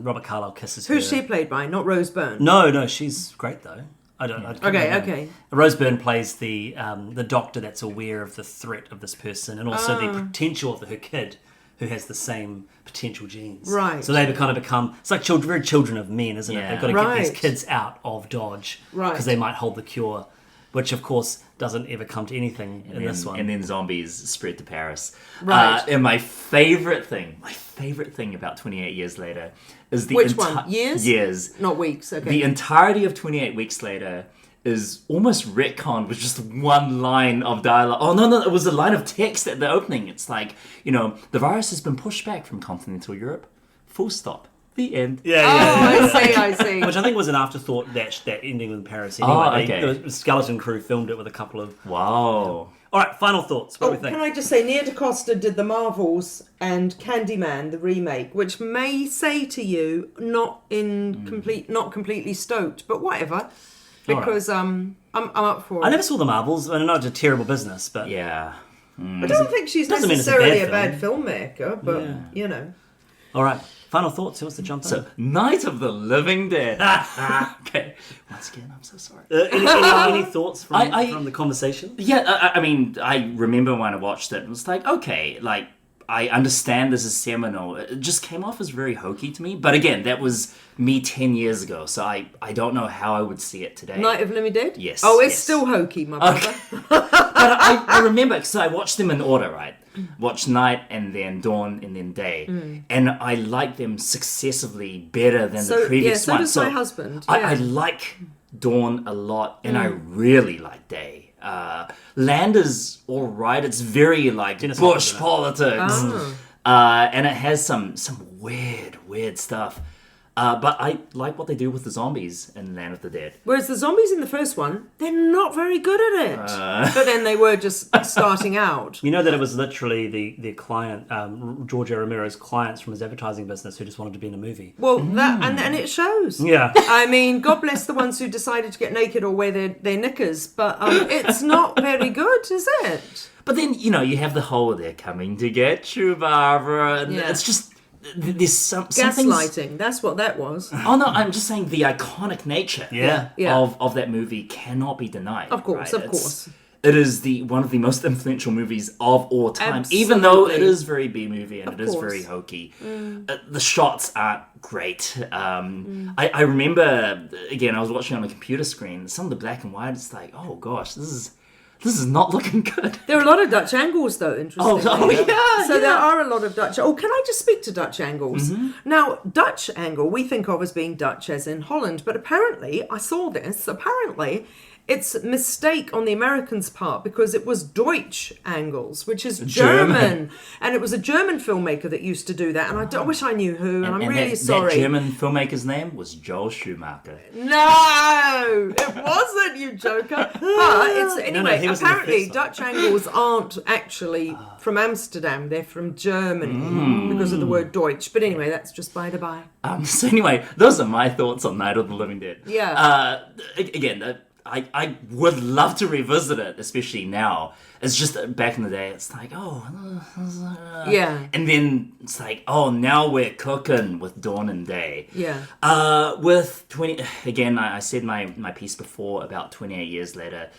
Robert Carlyle kisses her. Who's she played by? Not Rose Byrne. No, she's great though. Okay. Rose Byrne plays the doctor that's aware of the threat of this person, and also the potential of her kid, who has the same potential genes. Right. So they kind of become... It's like very children of men, isn't it? They've got to get these kids out of Dodge. Right. Because they might hold the cure, which, of course, doesn't ever come to anything in this one. And then zombies spread to Paris. Right. And my favorite thing about 28 Years Later is the... Which one? Years? Years. Not weeks, okay. The entirety of 28 Weeks Later is almost retconned with just one line of dialogue. Oh, no, it was a line of text at the opening. It's like, the virus has been pushed back from continental Europe. Full stop. The end. I see. Which I think was an afterthought, that ending in Paris anyway. Okay. The skeleton crew filmed it with a couple of... Wow. All right, final thoughts. What do we think? Can I just say, Nia DaCosta did The Marvels and Candyman, the remake, which may say to you, not completely stoked, but whatever. Because I'm up for it. I never saw The Marvels. I know it's a terrible business, but... Yeah. I don't think she's doesn't mean it's a necessarily bad a bad filmmaker, but, All right, final thoughts. Who wants to jump in? So, Night of the Living Dead. Okay. Once again, I'm so sorry. Any thoughts from the conversation? Yeah, I mean, I remember when I watched it, it was like, okay, like, I understand this is seminal. It just came off as very hokey to me. But again, that was me 10 years ago, so I don't know how I would see it today. Night of the Living Dead? Yes. Oh, it's still hokey, my brother. But I remember, because I watched them in order, right? Watched Night and then Dawn and then Day. And I like them successively better than the previous one. So does my husband. I like Dawn a lot, and I really like Day. Land is all right. It's very like bush politics, and it has some weird stuff. But I like what they do with the zombies in Land of the Dead. Whereas the zombies in the first one, they're not very good at it. But then they were just starting out. You know that it was literally the client, George A. Romero's clients from his advertising business who just wanted to be in a movie. Well, that and it shows. Yeah. I mean, God bless the ones who decided to get naked or wear their knickers, but it's not very good, is it? But then, you have the whole, they're coming to get you, Barbara. And it's just... There's gaslighting. That's what that was. Oh no, I'm just saying the iconic nature of that movie cannot be denied. Of course, right? of course. it is one of the most influential movies of all time, Absolutely. even though it is very B-movie and it is course. very hokey. The shots aren't great. I remember, again, I was watching on a computer screen, some of the black and white, it's like, oh gosh, this is not looking good. There are a lot of Dutch angles, though, interestingly. yeah. So there are a lot of Dutch... Oh, can I just speak to Dutch angles? Now, Dutch angle, we think of as being Dutch as in Holland, but apparently, I saw this, it's a mistake on the Americans' part because it was Deutsch angles, which is German. And it was a German filmmaker that used to do that. And I wish I knew who, and I'm really sorry. That German filmmaker's name was Joel Schumacher. No, it wasn't, you joker. But anyway, he was in the apparently first one. Dutch angles aren't actually from Amsterdam. They're from Germany because of the word Deutsch. But anyway, that's just by the by. So anyway, those are my thoughts on Night of the Living Dead. Yeah. Again, I would love to revisit it, especially now. It's just that back in the day, it's like, Yeah. and then it's like, oh, now we're cooking with Dawn and Day. Yeah. With 20, again, I said my piece before about 28 years later.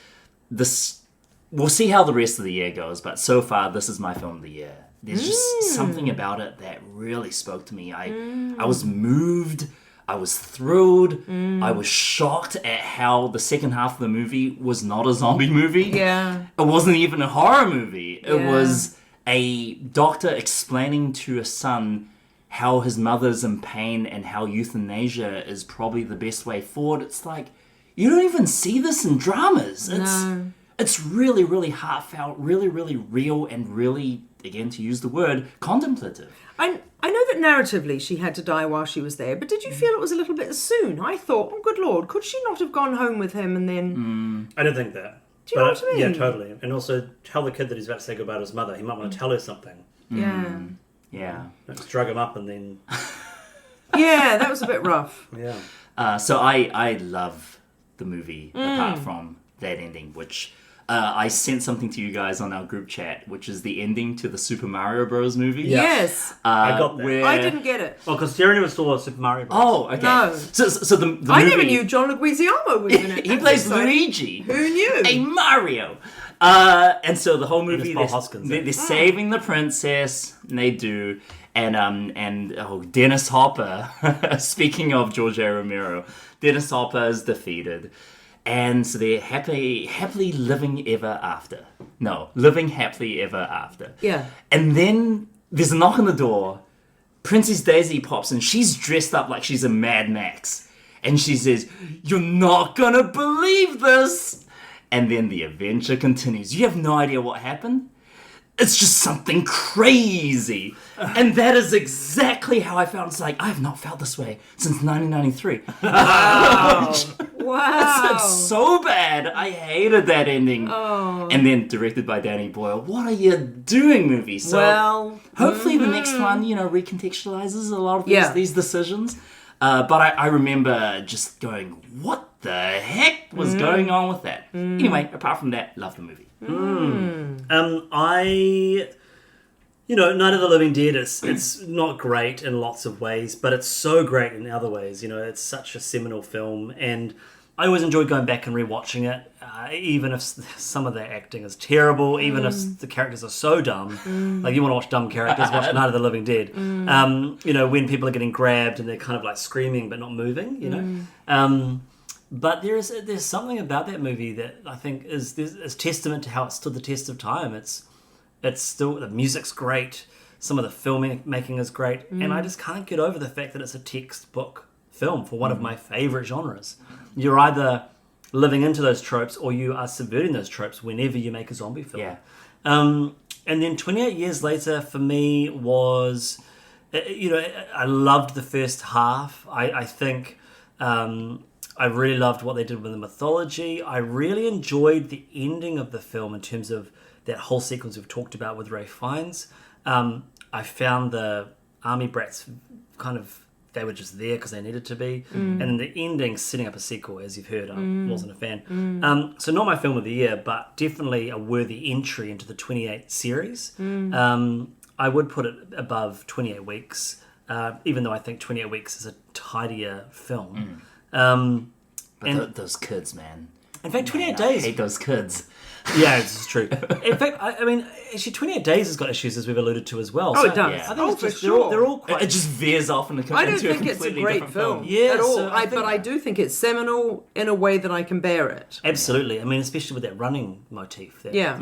We'll see how the rest of the year goes, but so far, this is my film of the year. There's just something about it that really spoke to me. I was moved. I was thrilled. I was shocked at how the second half of the movie was not a zombie movie. Yeah. It wasn't even a horror movie. It Yeah. was a doctor explaining to a son how his mother's in pain and how euthanasia is probably the best way forward. It's like, you don't even see this in dramas. It's really, really heartfelt, really, really real, and really, again, to use the word, contemplative. I know that narratively she had to die while she was there, but did you feel it was a little bit soon? I thought, oh, good Lord, could she not have gone home with him and then... I don't think that. Do you know what I mean? Yeah, totally. And also tell the kid that he's about to say goodbye to his mother. He might want to tell her something. Yeah. Yeah. Don't just drug him up and then... Yeah, that was a bit rough. Yeah. So I love the movie, apart from that ending, which... I sent something to you guys on our group chat, which is the ending to the Super Mario Bros. Movie. Yeah. Yes. I got that. I didn't get it. Well, because Sarah never saw Super Mario Bros. Oh, okay. No. So the movie... I never knew John Leguizamo was in it. He plays Luigi. Who knew? A Mario. And so the whole movie, Paul Hoskins, they're saving the princess, and they do. And Dennis Hopper, speaking of George A. Romero, Dennis Hopper is defeated. And so they're happily living ever after. No, living happily ever after. Yeah. And then there's a knock on the door. Princess Daisy pops in. She's dressed up like she's a Mad Max. And she says, "You're not gonna believe this." And then the adventure continues. You have no idea what happened. It's just something crazy. And that is exactly how I felt. It's like, I have not felt this way since 1993. Wow. It's so bad. I hated that ending. Oh. And then directed by Danny Boyle. What are you doing, movie? So Well, hopefully the next one, recontextualizes a lot of these decisions. But I remember just going, what the heck was going on with that? Anyway, apart from that, love the movie. Night of the Living Dead, it's not great in lots of ways, but it's so great in other ways. It's such a seminal film, and I always enjoy going back and rewatching it, even if some of the acting is terrible, even if the characters are so dumb. Like, you want to watch dumb characters, watch Night of the Living Dead. When people are getting grabbed and they're kind of like screaming but not moving, But there's something about that movie that I think is testament to how it stood the test of time. It's still, the music's great, some of the filmmaking is great, and I just can't get over the fact that it's a textbook film for one of my favorite genres. You're either living into those tropes or you are subverting those tropes whenever you make a zombie film. Yeah. And then 28 years later for me was, I loved the first half. I think I really loved what they did with the mythology. I really enjoyed the ending of the film in terms of that whole sequence we've talked about with Ralph Fiennes. I found the army brats kind of, they were just there because they needed to be. And then the ending, setting up a sequel, as you've heard, I wasn't a fan. So not my film of the year, but definitely a worthy entry into the 28 series. I would put it above 28 Weeks, even though I think 28 Weeks is a tidier film. But those kids, man. In fact, 28 I Days. hate those kids. Yeah, this is true. In fact, I mean, actually, 28 Days has got issues, as we've alluded to as well. Oh, So it does. yeah. I think Oh, it's for just, sure. they're all quite... It just veers off I don't into a think it's a completely great different film Yeah, at all, so I think- but I do think it's seminal in a way that I can bear it. Absolutely. I mean, especially with that running motif. Yeah.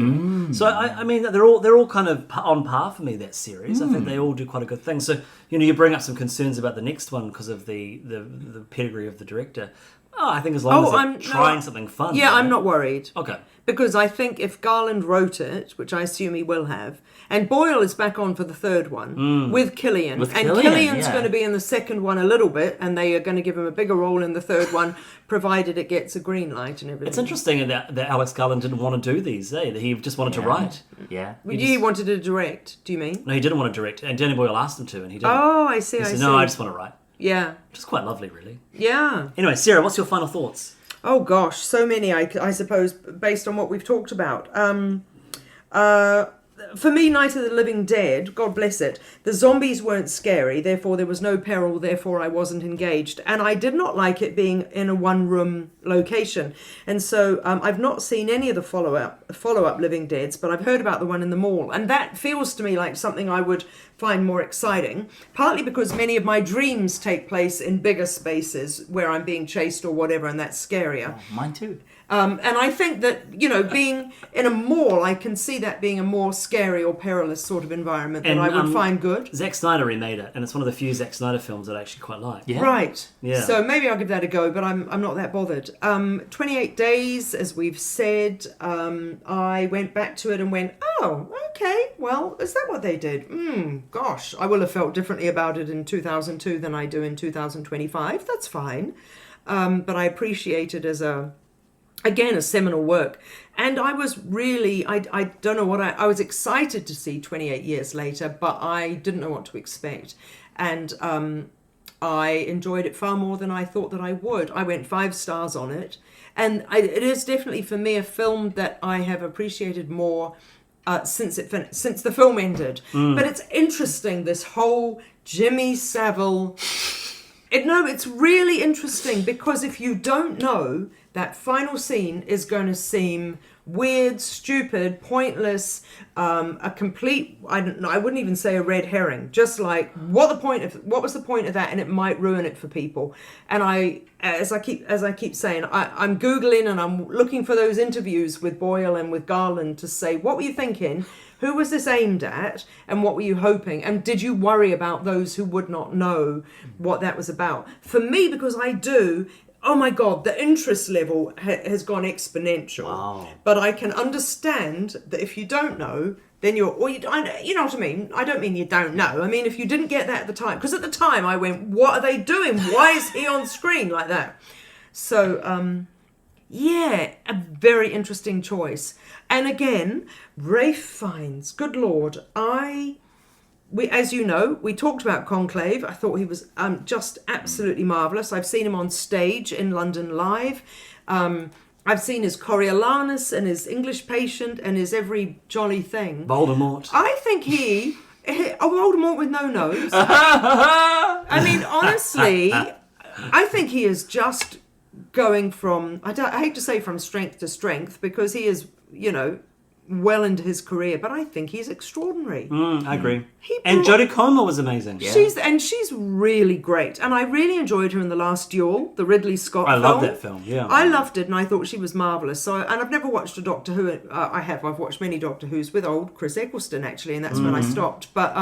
So I mean, they're all kind of on par for me, that series. I think they all do quite a good thing. So you bring up some concerns about the next one because of the pedigree of the director. Oh, I think as long as they're trying something fun. Yeah, I'm not worried. Okay. Because I think if Garland wrote it, which I assume he will have, and Boyle is back on for the third one with Killian. With and Killian, Killian's yeah. going to be in the second one a little bit, and they are going to give him a bigger role in the third one, provided it gets a green light and everything. It's interesting that Alex Garland didn't want to do these, eh? That he just wanted to write. Yeah. He wanted to direct, do you mean? No, he didn't want to direct, and Danny Boyle asked him to, and he didn't. Oh, I see, he I said, see. no, I just want to write. Yeah. Which is quite lovely, really. Yeah. Anyway, Sarah, what's your final thoughts? Oh gosh, so many, I suppose, based on what we've talked about. For me, Night of the Living Dead, God bless it, the zombies weren't scary, therefore there was no peril, therefore I wasn't engaged. And I did not like it being in a one-room location. And so I've not seen any of the follow-up Living Deads, but I've heard about the one in the mall. And that feels to me like something I would find more exciting, partly because many of my dreams take place in bigger spaces where I'm being chased or whatever, and that's scarier. Oh, mine too. And I think that, being in a mall, I can see that being a more scary or perilous sort of environment that I would find good. Zack Snyder remade it, and it's one of the few Zack Snyder films that I actually quite like. Yeah. Right. Yeah. So maybe I'll give that a go, but I'm not that bothered. 28 Days, as we've said, I went back to it and went, oh, okay, well, is that what they did? Gosh, I will have felt differently about it in 2002 than I do in 2025. That's fine. But I appreciate it as a seminal work. And I was really, I don't know what I was excited to see 28 years later, but I didn't know what to expect. And I enjoyed it far more than I thought that I would. I went 5 stars on it. And it is definitely for me a film that I have appreciated more since the film ended. But it's interesting, this whole Jimmy Savile... it's really interesting because if you don't know, that final scene is going to seem weird, stupid, pointless, a complete, I wouldn't even say a red herring, just like what was the point of that, and it might ruin it for people. And as I keep saying, I'm Googling and I'm looking for those interviews with Boyle and with Garland to say, what were you thinking? Who was this aimed at? And what were you hoping? And did you worry about those who would not know what that was about? For me, because I do, oh my God, the interest level has gone exponential. Wow. But I can understand that if you don't know, then you know what I mean? I don't mean you don't know. I mean, if you didn't get that at the time, because at the time I went, what are they doing? Why is he on screen like that? So, yeah, a very interesting choice. And again, Ralph Fiennes, good Lord, as you know, we talked about Conclave. I thought he was just absolutely marvellous. I've seen him on stage in London Live. I've seen his Coriolanus and his English Patient and his every jolly thing. Voldemort. I think Voldemort with no nose. I mean, honestly, I think he is just going from, I hate to say from strength to strength, because he is, well into his career, but I think he's extraordinary. I agree. And Jodie Comer was amazing. Yeah. She's really great, and I really enjoyed her in The Last Duel, the Ridley Scott film. I love that film. Yeah, I loved it, and I thought she was marvelous. So, and I've never watched a Doctor Who. I've watched many Doctor Who's with old Chris Eccleston actually, and that's when I stopped. But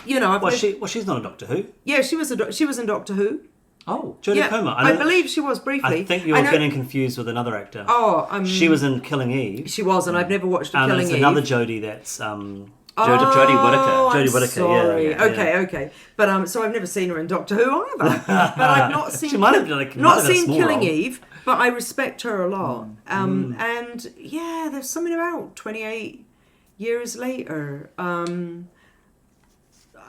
she's not a Doctor Who. Yeah, she was in Doctor Who. Oh, Jodie Comer. I believe she was briefly. I think you're getting confused with another actor. Oh, she was in Killing Eve. She was, and I've never watched Killing Eve. There's another Jodie that's Jodie Whittaker. Jodie Whittaker. Sorry. Yeah. Okay. But so I've never seen her in Doctor Who either. But I've not seen. She might have not seen Killing role. Eve, but I respect her a lot. And yeah, there's something about 28 years later.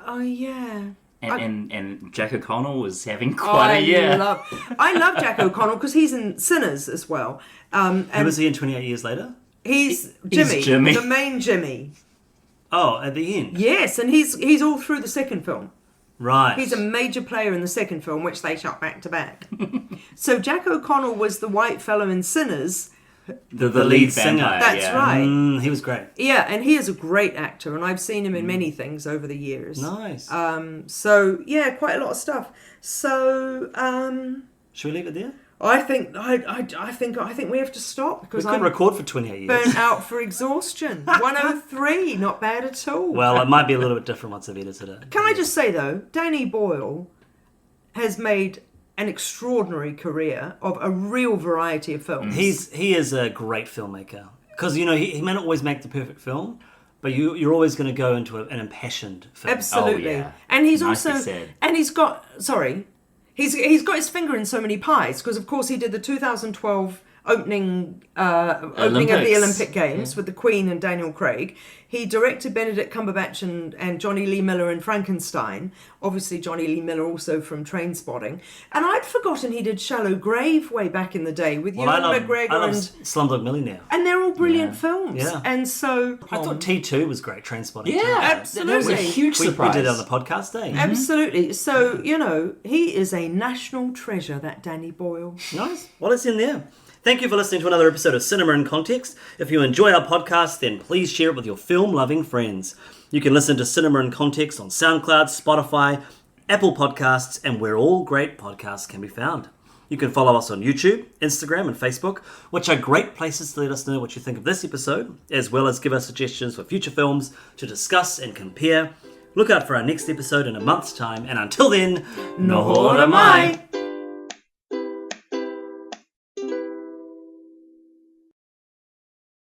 Yeah. And Jack O'Connell was having quite a year. I love Jack O'Connell because he's in Sinners as well. Who was he in 28 Years Later? He's Jimmy, the main Jimmy. Oh, at the end? Yes, and he's all through the second film. Right. He's a major player in the second film, which they shot back to back. So Jack O'Connell was the white fellow in Sinners. The lead singer. vampire. That's yeah. right. He was great. Yeah, and he is a great actor, and I've seen him in many things over the years. Nice. So yeah, quite a lot of stuff. So Should we leave it there? I think we have to stop We because could I'm record for 28 years. burnt out for exhaustion. 103, not bad at all. Well, it might be a little bit different once I've edited it. Can I just say though, Danny Boyle has made an extraordinary career of a real variety of films. He is a great filmmaker. Because, you know, he may not always make the perfect film, but you're always going to go into an impassioned film. Absolutely. Oh, yeah. And he's Nicely also said. and he's got he's got his finger in so many pies because of course he did the 2012 opening of the Olympics. Olympic Games with the Queen and Daniel Craig. He directed Benedict Cumberbatch and Johnny Lee Miller in Frankenstein. Obviously Johnny Lee Miller also from Trainspotting. And I'd forgotten he did Shallow Grave way back in the day with Ewan McGregor I love and Slumdog Millionaire. and they're all brilliant films. Yeah. And so I thought T2 was great, Trainspotting. Yeah, too. Absolutely. That was a huge We surprise. did it on the podcast, eh? absolutely. So, you know, he is a national treasure, that Danny Boyle. Nice. Well, it's in there. Thank you for listening to another episode of Cinema in Context. If you enjoy our podcast, then please share it with your film-loving friends. You can listen to Cinema in Context on SoundCloud, Spotify, Apple Podcasts, and where all great podcasts can be found. You can follow us on YouTube, Instagram, and Facebook, which are great places to let us know what you think of this episode, as well as give us suggestions for future films to discuss and compare. Look out for our next episode in a month's time, and until then, No mai.